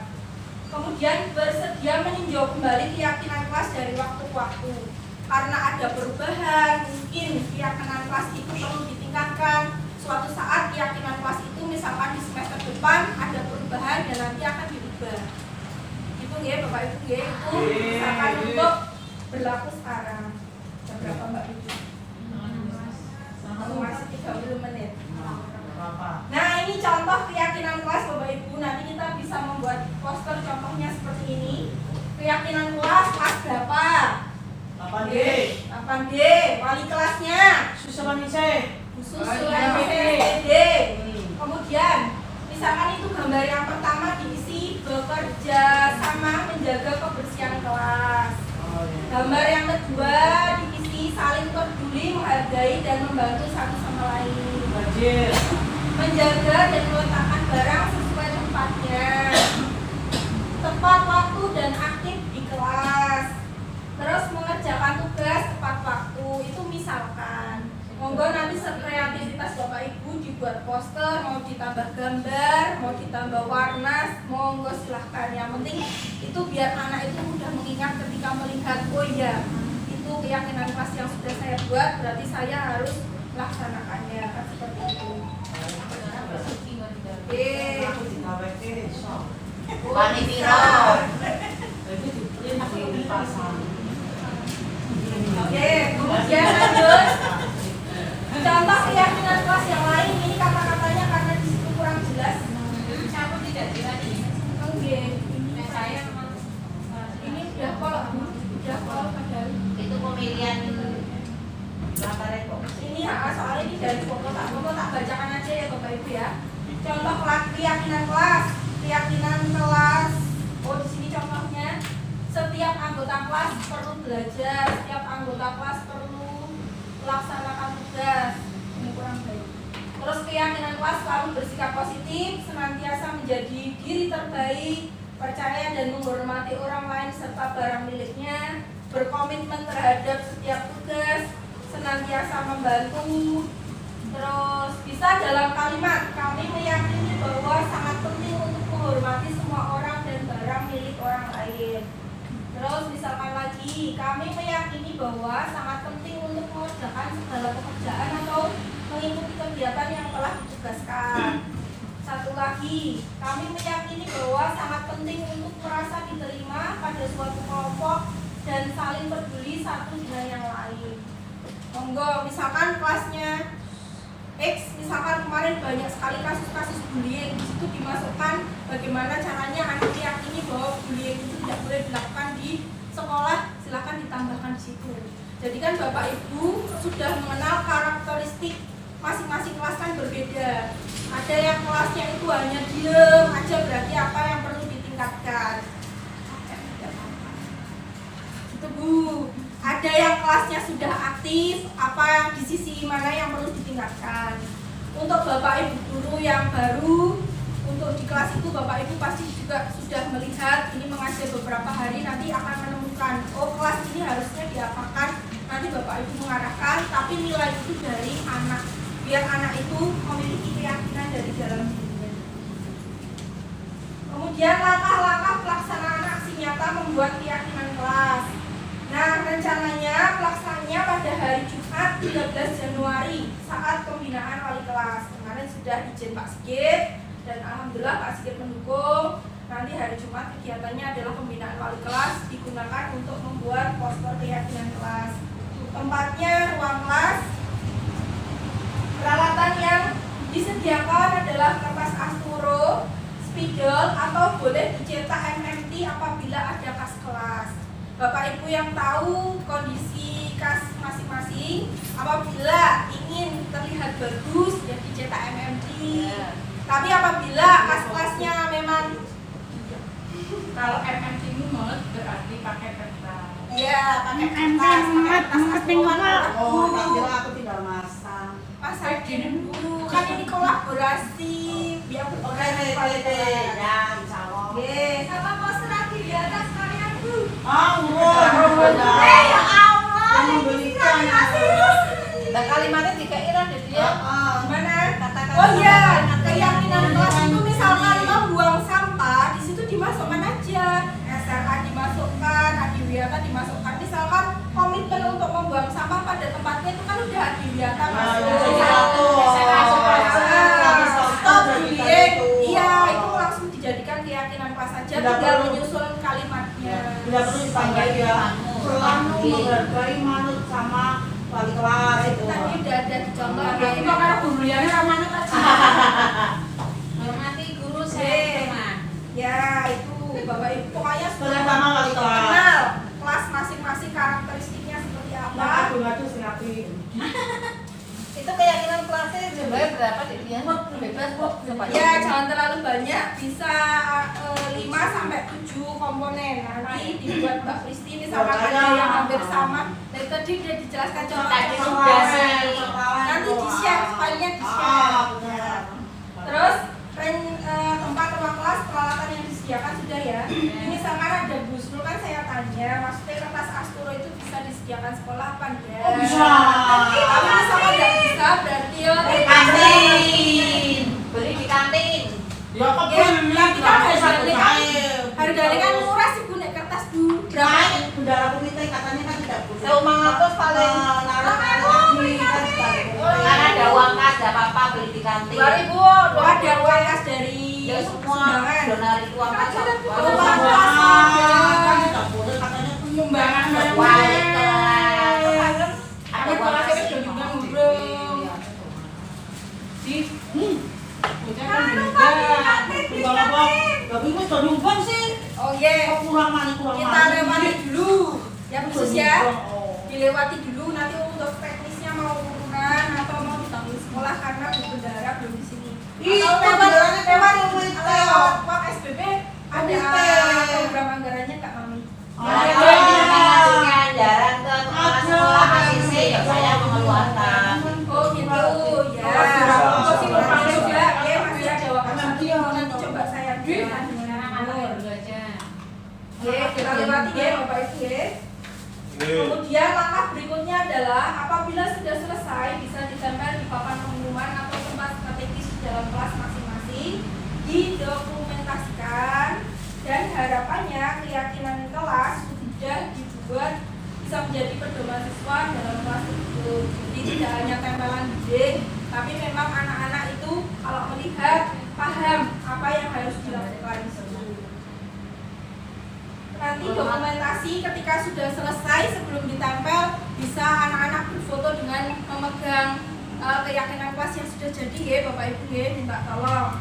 Kemudian bersedia meninjau kembali keyakinan kelas dari waktu ke waktu. Karena ada perubahan, mungkin keyakinan kelas itu perlu ditingkatkan. Suatu saat keyakinan kelas itu misalkan di semester depan ada perubahan dan nanti akan dirubah. Itu ya Bapak Ibu ya, itu misalkan untuk berlaku sekarang. Jam berapa Mbak Ibu? Masih 30 menit. Nah ini contoh keyakinan kelas Bapak Ibu. Nanti kita bisa membuat poster contohnya seperti ini. Keyakinan kelas berapa? 8D. Wali kelasnya Susulan IC. Kemudian misalkan itu gambar yang pertama diisi bekerja sama menjaga kebersihan kelas. Gambar yang kedua diisi saling peduli, menghargai dan membantu satu sama lain. Menjaga dan meletakkan barang sesuai tempatnya. Tepat waktu dan aktif di kelas. Terus mengerjakan tugas tepat waktu. Itu misalkan monggo nanti sekreativitas Bapak Ibu dibuat poster, mau ditambah gambar, mau ditambah warna, monggo silahkan. Yang penting itu biar anak itu mudah mengingat ketika melihat, oh iya, itu keyakinan kelas yang sudah saya buat, berarti saya harus melaksanakannya, kan seperti itu. Wani piro? Oke, kemudian lanjut. Contoh keyakinan kelas yang lain, ini kata-katanya karena di situ kurang jelas. Cabut tidak jelas ini. Oke, Nah, saya memang ini udah kalau padahal. Itu pemilihan latarnya kok. Ini soalnya ini dari foto tak bacakan aja ya Bapak Ibu ya. Contoh keyakinan kelas. Oh di sini contohnya. Setiap anggota kelas perlu belajar, setiap anggota kelas perlu melaksanakan tugas. Ini kurang baik. Terus keyakinan kelas selalu bersikap positif, senantiasa menjadi diri terbaik, percaya dan menghormati orang lain serta barang miliknya, berkomitmen terhadap setiap tugas, senantiasa membantu. Terus bisa dalam kalimat, kami meyakini bahwa sangat penting untuk menghormati semua orang dan barang milik orang lain. Terus misalkan lagi, kami meyakini bahwa sangat penting untuk mengerjakan segala pekerjaan atau mengikuti kegiatan yang telah ditugaskan. Satu lagi, kami meyakini bahwa sangat penting untuk merasa diterima pada suatu kelompok dan saling peduli satu dengan yang lain. Monggo, misalkan kelasnya X, misalkan kemarin banyak sekali kasus-kasus bullying, di situ dimasukkan bagaimana caranya anak meyakini bahwa bullying itu tidak boleh dilakukan di sekolah, silakan ditambahkan di situ. Jadi kan Bapak Ibu sudah mengenal karakteristik masing-masing kelas kan berbeda. Ada yang kelasnya itu hanya diem aja, berarti apa yang perlu ditingkatkan. Gitu Bu. Ada yang kelasnya sudah aktif, apa yang di sisi mana yang perlu ditingkatkan. Untuk Bapak Ibu guru yang baru, untuk di kelas itu Bapak Ibu pasti juga sudah melihat, ini mengajar beberapa hari, nanti akan menemukan, oh kelas ini harusnya diapakan, nanti Bapak Ibu mengarahkan, tapi nilai itu dari anak, biar anak itu memiliki keyakinan dari dalam dirinya. Kemudian langkah-langkah pelaksanaan aksi nyata membuat keyakinan kelas. Nah, rencananya pelaksanaannya pada hari Jumat 13 Januari saat pembinaan wali kelas. Kemarin sudah izin Pak Sigit dan alhamdulillah Pak Sigit mendukung. Nanti hari Jumat kegiatannya adalah pembinaan wali kelas, digunakan untuk membuat poster keyakinan kelas. Tempatnya ruang kelas. Peralatan yang disediakan adalah kertas asturo, spidol atau boleh dicetak MMT apabila ada kas kelas. Bapak Ibu yang tahu kondisi kas masing-masing, apabila ingin terlihat bagus ya dicetak MMT. Tapi apabila kas kelasnya memang Kalau MMT ini mulut berarti pakai kertas. iya pakai kertas asturo. Oh, tak kira aku tidak masang. Pasakin dulu, kan ini kolaborasi biar Oke, ya, insya Allah. Oke, sama poster lagi di atas kalian Bu. Ya Allah, yang ini memberikan. Nah kalimatnya dikairan deh dia. Gimana? Katakan Oh iya, sama keyakinan kelas itu misalkan membuang sampah, di situ dimasukkan aja. SRA dimasukkan, Adiwiyata dimasukkan. Misalkan komitmen untuk membuang sampah pada tempatnya itu kan udah Adiwiyata masuk. Stop bullying. Iya, itu langsung dijadikan keyakinan kelas saja, tinggal menyusun kalimatnya. Tidak perlu dipanggil ya. Selalu menghargai manut sama wali kelas itu. Tadi udah ada dicontoh. Tapi kok karena buruliannya ramanya tadi. hormati guru saya teman. Ya, itu Bapak Ibu pokoknya sudah Bersama wali kelas. kenal kelas masing-masing karakteristiknya seperti apa. Ngadu-ngadu sing api. itu keyakinan kelasnya jumlahnya berapa deh dia? bebas kok. Ya, jangan terlalu banyak, bisa 5 sampai 7 komponen. Nanti dibuat Mbak Kristi ini sama ada yang hampir sama. Dari tadi udah dijelaskan Tadi contoh. sudah sih. Nanti di-share, filenya di-share. Terus tempat ruang kelas peralatan yang disediakan sudah ya. Ini sama ada busru kan saya tanya, maksudnya kertas asturo itu bisa disediakan sekolah apa enggak? Oh, bisa. Tapi sama enggak bisa berarti ya Di kantin. Beli di kantin. Ya kok Ya, beli tapi kan harganya kan murah. murah sih Bu nek kertas Bu. Berapa? Bendara komite katanya kan tidak boleh. 1.500 paling. Naruh lagi kan Kan ada uang kas, ada apa-apa beli di kantin. 2000. Oh, ada uang kas dari Ya semua sumbangan. donasi uang kas. Oh, uang kas ada. tidak boleh katanya Penyumbangan Wali kelas. Ada uang kas yang sudah diundang ngobrol. Tapi gue sudah diubah sih. Oh iya. Kok kurang mani. Kita lewati dulu. Ya khusus ya. Oh. Dilewati dulu nanti untuk teknisnya mau urunan atau mau ditanggung sekolah karena Bu Bendara belum di sini. Ih, Atau Bendaranya lewat komite. lewat Pak SBB ada Komite. program anggarannya Kak Mami. Ada mengajukan anggaran ke kepala sekolah ACC, ya saya mengeluarkan. Oh gitu ya. Oh sih kurang juga ya masih ada waktu satu nanti coba saya berikan dengan Anak-anak dulu aja. Oke, kita lewati ya Bapak Ibu ya. Kemudian langkah berikutnya adalah apabila sudah selesai bisa ditempel di papan pengumuman atau tempat strategis di dalam kelas masing-masing, didokumentasikan dan harapannya keyakinan kelas sudah dibuat bisa menjadi pedoman siswa dalam kelas itu. Jadi tidak hanya tempelan dinding, tapi memang anak-anak itu kalau melihat paham apa yang harus dilakukan. Nanti dokumentasi ketika sudah selesai sebelum ditempel bisa anak-anak berfoto dengan memegang keyakinan kelas yang sudah jadi ya Bapak Ibu ya, minta tolong.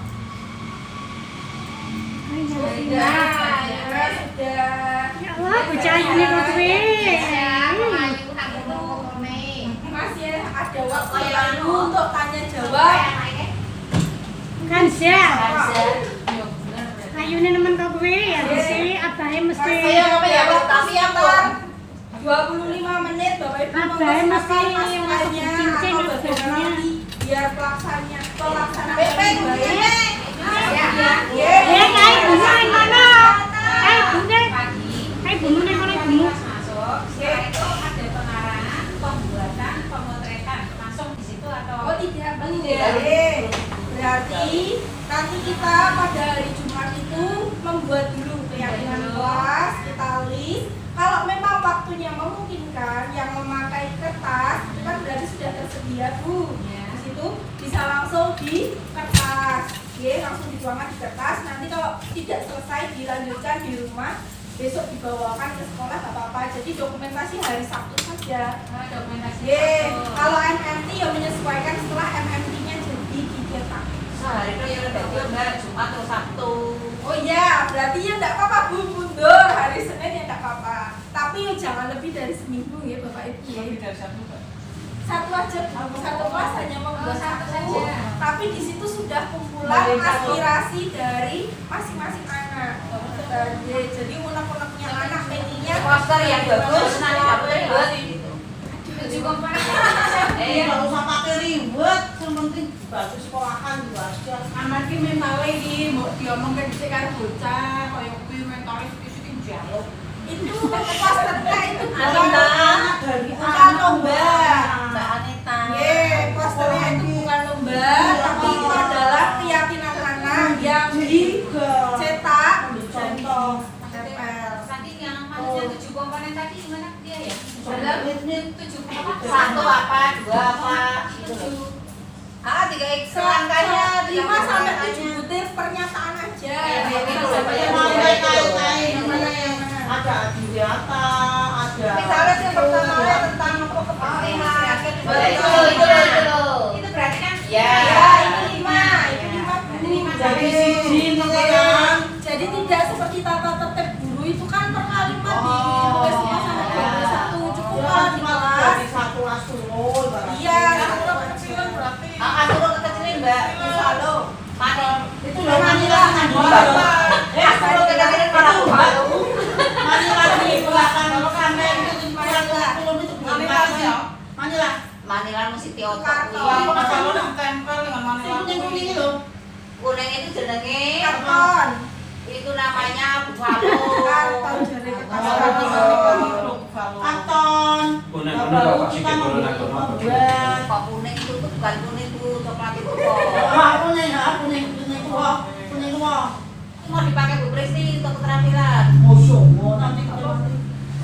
Sudah. Ya Allah, bocah ini gue. Masih ada waktu lalu untuk tanya jawab. Kanza. Kanza. Ayo nih teman kau gue ya sih abahnya mesti. Tapi yang 25 menit Bapak Ibu Abahnya mesti masukannya masuk cincin atau bagaimana abahnya. nanti biar pelaksananya pelaksanaan Bebek, baik. Ya kayak bunga yang mana? Kayak bunga. Kayak bunga yang mana bunga? Masuk. Setelah itu ada pengarang, pembuatan, pemotretan. Langsung di situ atau Oh tidak boleh. Berarti nanti kita pada hari Jumat itu membuat dulu keyakinan kelas, kita list. Kalau memang waktunya memungkinkan yang memakai kertas, itu kan berarti sudah tersedia Bu. Di situ bisa langsung di kertas. Oke, langsung dituangkan di kertas. Nanti kalau tidak selesai dilanjutkan di rumah, besok dibawakan ke sekolah gak apa-apa. Jadi dokumentasi hari Sabtu saja. dokumentasi. Kalau MMT ya menyesuaikan setelah MMT-nya jadi dicetak. Sehari itu ya udah Mbak, Jumat atau Sabtu. Oh iya, berarti ya enggak apa-apa Bu, mundur hari Senin ya enggak apa-apa. Tapi ya jangan lebih dari seminggu ya Bapak Ibu ya. Satu aja, satu kelas hanya membuat satu satu. saja. Tapi di situ sudah kumpulan aspirasi dari masing-masing anak. Jadi unek-uneknya anak pengennya Poster yang bagus, nanti dapat ribet gitu. 7 komponen. Nggak usah pakai ribet, yang penting bagus sekolahan juga aja. Anak ki mentale iki mbok diomongke dhisik karo bocah, kaya kuwi mentale sithik-sithik njaluk. itu posternya itu Anita. bukan lomba. Mbak Anita. Posternya itu bukan lomba, tapi itu adalah keyakinan anak yang dicetak Contoh. tempel. Tadi yang maksudnya 7 komponen tadi gimana dia ya? Dalam 7 apa? Satu apa, dua apa, gitu loh. Ah, 3 selangkanya 5 sampai 7 butir pernyataan aja. Ada adiwiyata, ada. Misalnya yang pertama tentang kepentingan. Itu berarti kan Ya, ya. ini 5 Bu. Jadi siji kan. Jadi tidak seperti tata tertib guru itu kan per kalimat ditulis 5 sampai 21. Cukup kalau di kelas. Jadi satu asulo. Iya, satu kecil berarti. Turun kekecilin Mbak. Bisa loh. Manilan mesti tiotok Karton. Lah kok kuwi. kalau nang tempel dengan mana Sing kuning-kuning lho. Kuning itu jenenge Karton. itu namanya buffalo. Karton jare Kanton. Kuning-kuning kok pasti kita corona mau corona. buat. Kok kuning itu tuh bukan kuning Bu, coklat itu kok. Kuning kok. Mau dipakai Bu Pristi untuk keterampilan. Nanti kalau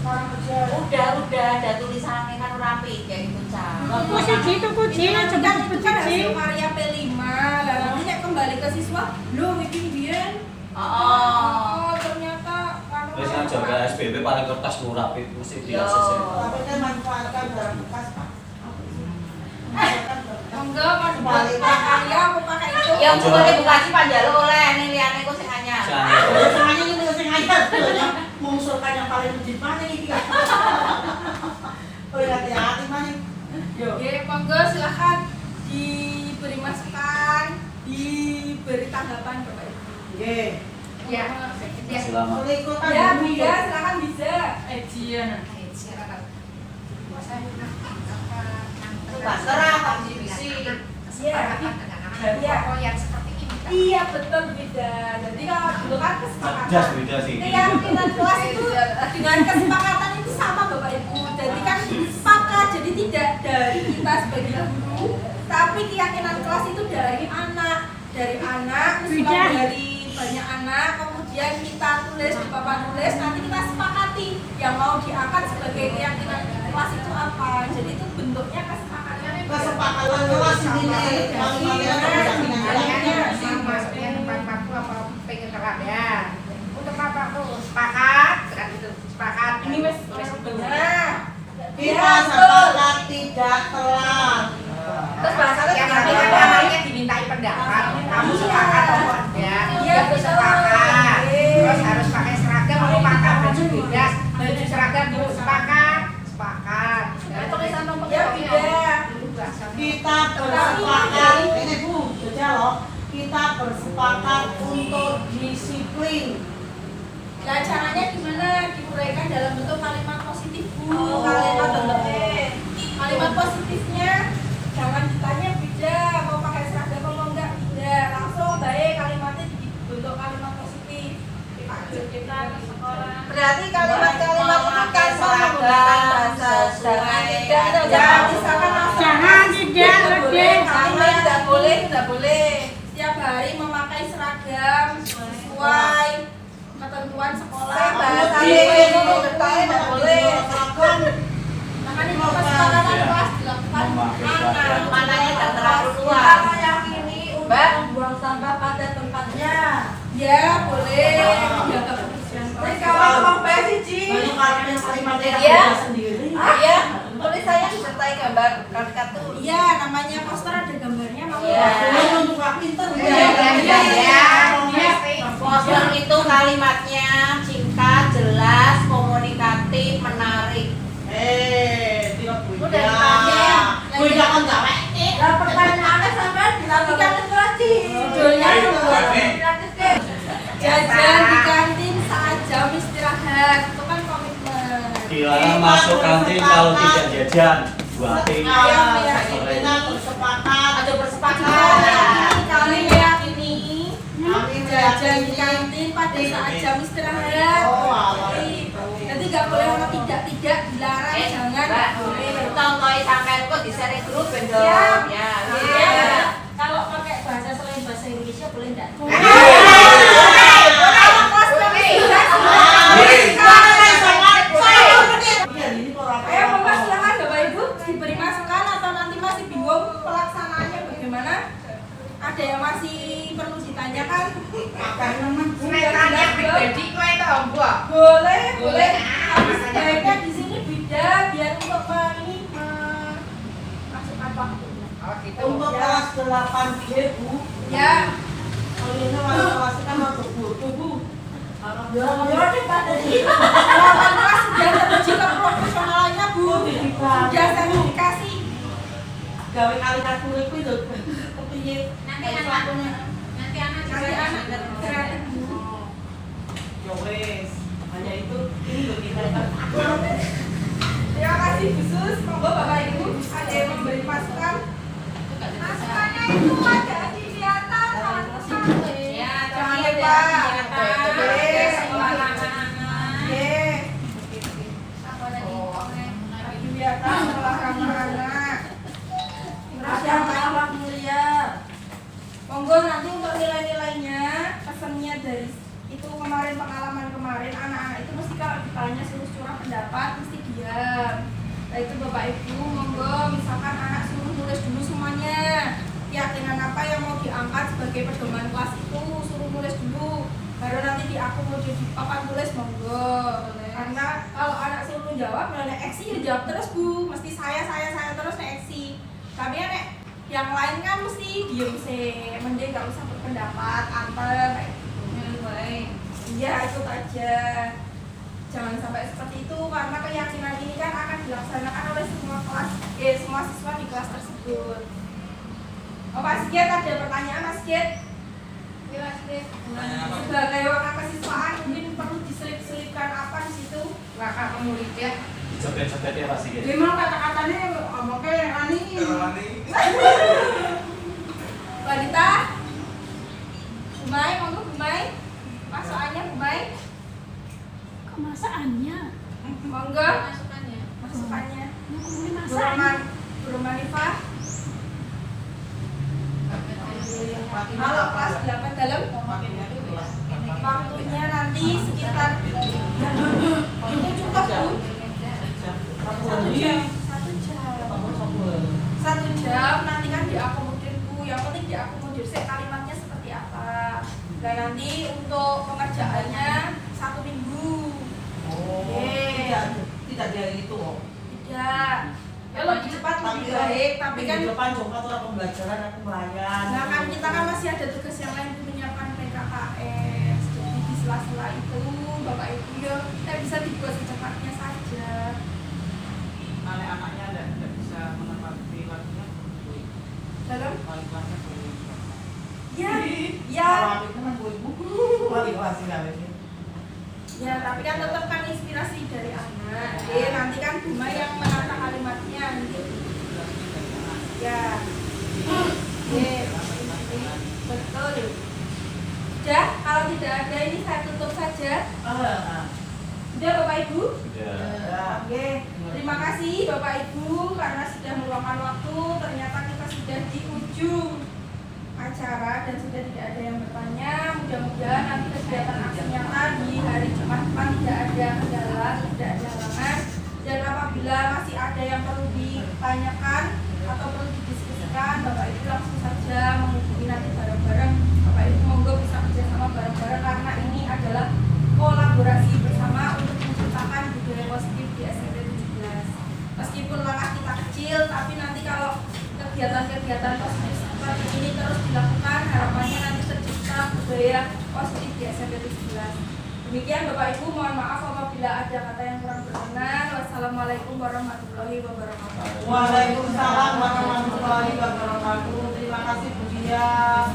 orang kerja. Udah ada tulisannya kan rapi kayak gitu Cak. Tuku siji, tuku ji, Itu aja kan tuku itu kan siji. hasil karya P5. Lah nanti nek kembali ke siswa, lho iki biyen. Oh. Ternyata anu. Wis jaga SPP paling kertas murah itu mesti di Yo. ACC. Tapi kan manfaatkan barang bekas, Pak. Enggak, pas balik karya aku pakai itu. Ya pokoknya bukaji panjalo oleh nih liane kok sing anyar. Sengaja ini sengaja sebenarnya mengusulkan yang paling legit mana ini. Oh ya hati-hati mana. Oke, monggo silakan diberi masukan, diberi tanggapan Bapak Ibu. Oke. Ya. Selamat. Boleh ikutan Ya, dulu. Bunda, silakan bisa. Ejian. Terserah kamu bisi. Iya. Iya, betul beda. Jadi kalau dulu kan kesepakatan. Jas beda sih. Keyakinan kelas itu dengan kesepakatan itu sama Bapak Ibu. Jadi kan sepakat. Jadi tidak dari kita sebagai guru, tapi keyakinan kelas itu dari anak, usulan dari banyak anak. Kemudian kita tulis di papan tulis. Nanti kita sepakati yang mau diangkat sebagai keyakinan kelas itu apa. Jadi itu bentuknya kesepakatan. Kesepakatan kelas ini Maksudnya tempat paku apa pengen terlambat untuk apa tuh sepakat kan gitu sepakat Ini wes benar. kita sepakat tidak telat. Terus bahasanya yang gimana? nanti kan namanya dimintai pendapat kamu sepakat atau enggak Iya, aku sepakat terus harus pakai seragam mau pakai baju beda seragam dulu sepakat Tulisan nomor Ya beda. Kita bersepakat ini Bu, baca loh. Kita bersepakat untuk disiplin. Nah, caranya gimana? Diuraikan dalam bentuk kalimat positif, Bu. Kalimat Kalimat positifnya jangan ditanya beda, mau pakai seragam apa enggak, tidak. Langsung baik kalimatnya dibentuk kalimat positif. Kita ke sekolah. Berarti kalimat-kalimat itu kan menggunakan bahasa jangan tidak itu Ya, misalkan langsung Jangan tidak boleh. Kalimat tidak boleh. Setiap hari memakai seragam sesuai ketentuan sekolah. Saya bahasanya itu detailnya tidak boleh. Nah, itu kesepakatan kelas dilakukan anak. Mananya dan terlalu luas. Kita meyakini Mbak, untuk buang sampah pada tempatnya. Ya, boleh. Menjaga kebersihan kelas. kalau ngomong PSG. Banyak kalimatnya Iya. sendiri. Iya, tulisannya disertai gambar karikatur. Iya, namanya poster ada gambarnya mau. Iya. Untuk gak pinter. Poster itu kalimatnya singkat, jelas, komunikatif, menarik. Tidak Udah beda. dipakai. Beda kan gak wek. Lah pertanyaannya sampai dilakukan itu lagi. Judulnya jajan di kantin saat jam istirahat. Itu kan komitmen. Dilarang masuk kantin kalau tidak jajan. Buatin. Kita bersepakat. Ada bersepakat. Kami meyakini Kami jajan di meyakini. kantin pada saat jam istirahat. Oh, alah. Jadi nggak boleh orang tidak dilarang, jangan Mbak, nggak boleh. contohin sampai kok di share grup bendo. Ya. Ya, Ya. kalau pakai bahasa selain bahasa Indonesia boleh enggak? Kalau kelas jam istirahat. Ayo Bapak silakan Bapak Ibu diberi masukan atau nanti masih bingung pelaksanaannya bagaimana? Ada yang masih perlu ditanyakan? Tanya pribadi kowe to, Mbok. Boleh, boleh. Boleh. Tapi sebaiknya di sini beda biar untuk masukkan waktu. Oh gitu. Untuk kelas 8G Bu. Ya, Kalian kelas kan waktu Bu. ya debat tadi. Delapan kelas sudah teruji keprofesionalannya Bu. Sudah sertifikasi. Gawe kalkulasi itu lho. Kepiye? Nanti anak Kreatif Bu. Ya wes. Hanya itu ini loh kita kan. Terima kasih Bu Sus. Monggo Bapak Ibu ada yang memberi masukan. pendapat mesti diam. Nah itu Bapak Ibu, monggo misalkan anak suruh nulis dulu semuanya keyakinan apa yang mau diangkat sebagai pedoman kelas itu, suruh nulis dulu, baru nanti diakomodir di papan tulis, monggo. Karena kalau anak suruh jawab, mulai eksi ya jawab terus Bu, mesti saya terus eksi. Tapi ya nek yang lain kan mesti diem sih, mending gak usah berpendapat, anteng kayak gitu. Iya itu aja. Jangan sampai seperti itu karena keyakinan ini kan akan dilaksanakan oleh semua kelas, semua siswa di kelas tersebut. Oh Pak Sigit ada pertanyaan Mas Sigit? Ya Mas Sigit. Sebagai wakil kesiswaan mungkin perlu diselip-selipkan apa di situ? Wakil murid ya. Cepet-cepet ya pasti gitu. Memang kata-katanya ngomongnya ani. Balita, Bumai, monggo Bumai. Masakannya Bumai. Kemasaannya. Monggo. Masukannya. Guru Manifah. Halo kelas 8 dalam. Waktunya nanti sekitar itu cukup Bu. 1 jam. 1 jam nanti kan diakomodir Bu. Yang penting diakomodir kalimatnya seperti apa. Dan nanti untuk pengerjaannya 1 minggu. Tidak dari itu. Tidak. Ya lebih cepat lebih baik, tapi kan depan coba tuh pembelajaran aku melayani. nah kan kita kan masih ada tugas yang lain menyiapkan PKKS. Jadi di sela-sela itu Bapak Ibu ya kita bisa dibuat secepatnya saja. Anaknya tidak bisa menepati waktunya. Dalam? Wali kelasnya boleh. Ya, ya. Kalau itu kan boleh buku. Wali kelas ini. Ya, tapi kan tetap kan inspirasi dari anak. Nanti kan Buma yang menata kalimatnya gitu. Ya. Betul. Sudah, kalau tidak ada ini saya tutup saja. Sudah Bapak Ibu? Sudah. Oke. Terima kasih Bapak Ibu karena sudah meluangkan waktu. Ternyata kita sudah di ujung acara dan sudah tidak ada yang bertanya. Mudah-mudahan nanti kegiatan aksi nyata di hari Jumat depan tidak ada kendala, tidak ada halangan. Dan apabila masih ada yang perlu ditanyakan atau perlu didiskusikan, Bapak Ibu langsung saja menghubungi nanti bareng-bareng. Bapak Ibu monggo bisa bekerjasama bareng-bareng karena ini adalah kolaborasi bersama untuk menciptakan budaya positif di SMP 17. Meskipun langkah kita kecil, tapi nanti kalau kegiatan-kegiatan positif seperti ini terus dilakukan, harapannya nanti tercipta budaya positif di SMP 17. Demikian Bapak Ibu, mohon maaf apabila ada kata yang kurang berkenan. Wassalamualaikum warahmatullahi wabarakatuh. Waalaikumsalam warahmatullahi wabarakatuh. Terima kasih Bu Dian.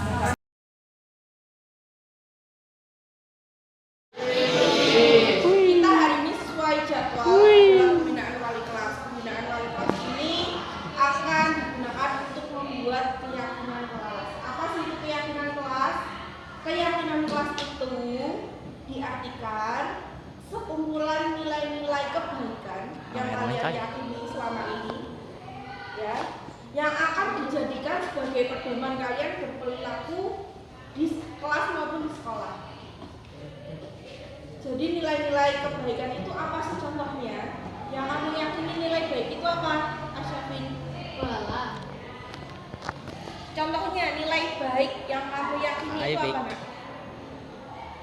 Kita hari ini sesuai jadwal dalam pembinaan wali kelas. Pembinaan wali kelas ini akan digunakan untuk membuat keyakinan kelas. Apa sih itu keyakinan kelas? Keyakinan kelas itu diartikan sekumpulan nilai-nilai kebaikan yang kalian yakini selama ini, ya, yang akan dijadikan sebagai pedoman kalian berperilaku di kelas maupun di sekolah. Jadi nilai-nilai kebaikan itu apa sih contohnya? Yang kamu yakini nilai baik itu apa, Asyafin? Contohnya nilai baik yang kamu yakini itu apa, Nak?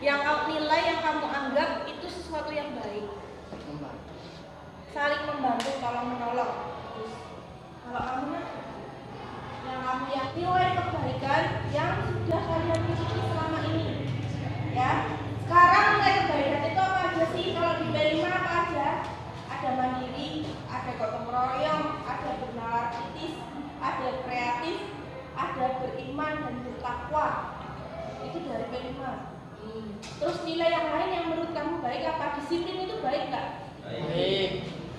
Yang nilai yang kamu anggap itu sesuatu yang baik. Saling membantu, tolong menolong. Kalau kamu, Nak, yang kamu yakini nilai kebaikan yang sudah kalian miliki selama ini, ya. Sekarang nilai kebaikan itu apa aja sih? Kalau di B5 apa aja? Ada mandiri, ada gotong royong, ada bernalar kritis, ada kreatif, ada beriman dan bertakwa. Itu dari B5. Terus nilai yang lain yang menurut kamu baik apa? Disiplin itu baik nggak? Baik.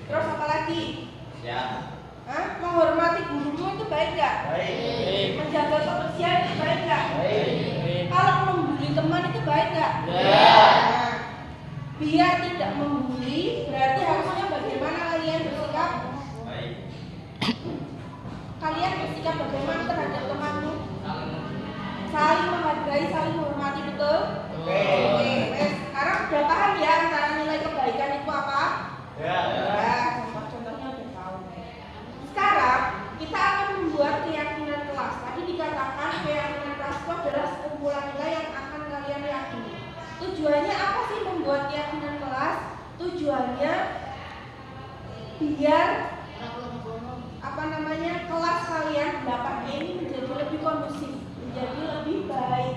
Terus apa lagi? Ya. Hah? Menghormati gurumu itu baik nggak? Baik. Menjaga kebersihan itu baik nggak? Baik. Kalau membuli teman itu baik nggak? Ya. Nah, biar tidak membuli, berarti harusnya bagaimana kalian bersikap? Baik. Kalian bersikap bagaimana terhadap temanmu? Saling menghargai, saling menghormati, betul? Oke. Sekarang udah paham ya antara nilai kebaikan itu apa? Ya. biar kelas kalian 8E ini menjadi lebih kondusif, menjadi lebih baik,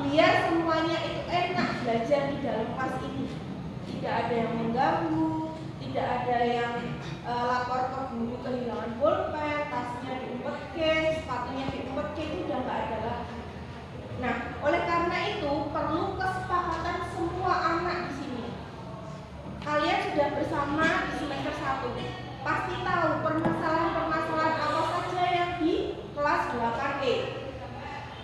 biar semuanya itu enak belajar di dalam kelas ini, tidak ada yang mengganggu, tidak ada yang lapor ke guru kehilangan pulpen, tasnya diumpetkan, sepatunya diumpetkan, itu udah nggak ada lagi. Nah, oleh karena itu perlu kesepakatan semua anak di sini. Kalian sudah bersama di semester 1, pasti tahu permasalahan-permasalahan apa saja yang di kelas 8E.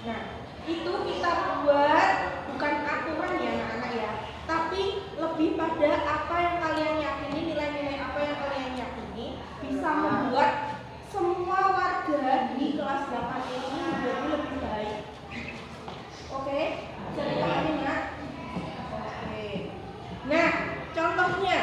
Nah, itu kita buat bukan aturan ya anak-anak ya, tapi lebih pada apa yang kalian yakini, nilai-nilai apa yang kalian yakini bisa membuat semua warga di kelas 8E ini menjadi lebih baik. Oke, bisa dipahami nggak? Oke. Nah, contohnya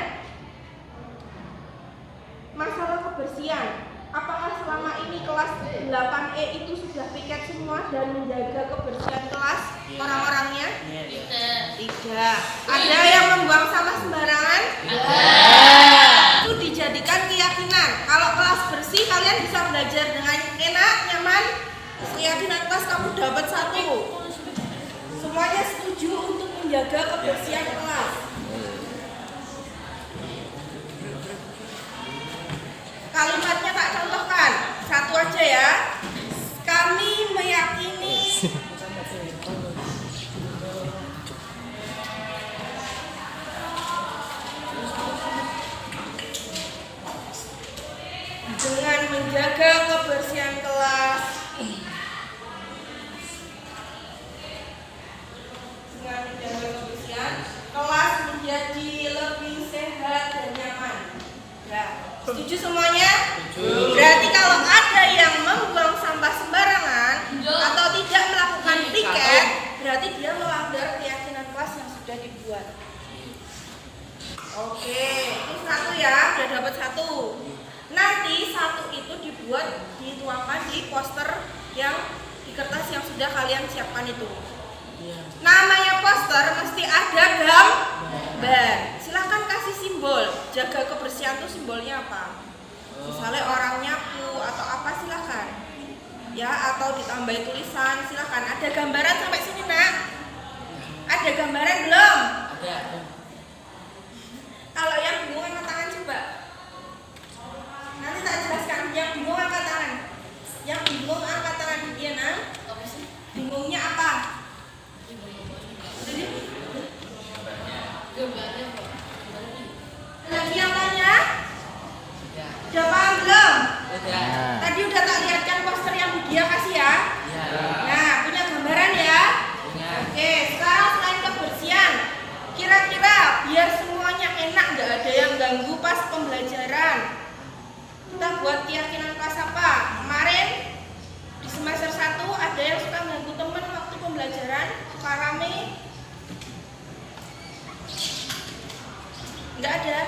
masalah kebersihan. Apakah selama ini kelas 8E itu sudah piket semua dan menjaga kebersihan kelas orang-orangnya? Tidak. Ada yang membuang sampah sembarangan? Itu dijadikan keyakinan. Kalau kelas bersih kalian bisa belajar dengan enak, nyaman. Keyakinan kelas kamu dapat 1. Semuanya setuju untuk menjaga kebersihan kelas. Kalimatnya tak contohkan, 1 aja ya. Kami meyakini dengan menjaga kebersihan kelas, kelas menjadi lebih sehat dan nyaman. Ya, setuju semuanya? Berarti kalau ada yang membuang sampah sembarangan atau tidak melakukan piket, berarti dia melanggar keyakinan kelas yang sudah dibuat. Oke, itu 1 ya, udah dapat 1. Nanti 1 itu dibuat, dituangkan di poster yang di kertas yang sudah kalian siapkan itu. Namanya poster mesti ada gambar. Silahkan kasih simbol. Jaga kebersihan itu simbolnya apa? Misalnya orang nyapu atau apa, silahkan. Ya, atau ditambahin tulisan, silahkan. Ada gambaran sampai sini nak? Ada gambaran belum? Ada. Kalau yang bingung angkat tangan coba. Nanti tak jelaskan. Yang bingung angkat tangan. Yang bingung angkat tangan. Iya nak? Bingungnya apa? Lagi yang tanya? Udah paham belum? Tadi udah tak lihatkan poster yang dia kasih ya? Nah, punya gambaran ya? Oke, sekarang selain kebersihan, kira-kira biar semuanya enak, nggak ada yang ganggu pas pembelajaran, kita buat keyakinan kelas apa? Kemarin di semester 1 ada yang suka ganggu teman waktu pembelajaran, suka rame. Nggak ada.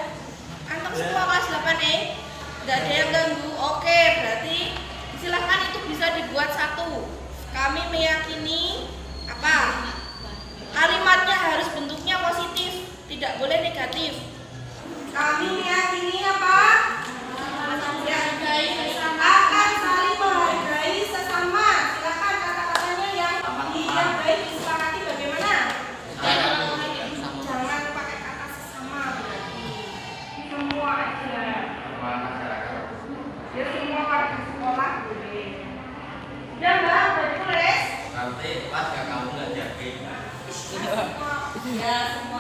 Antum semua kelas 8E nggak ada yang ganggu. Oke, berarti silahkan itu bisa dibuat 1. Kami meyakini apa? Kalimatnya harus bentuknya positif, tidak boleh negatif. Kami meyakini apa? Akan saling menghargai sesama. Silahkan kata-katanya yang baik disepakati bagaimana? Jangan pakai kata sesama berarti. Semua aja. Ya semua warga sekolah boleh. Udah mbak, udah ditulis? Nanti pas kamu nggak jadi. Ya semua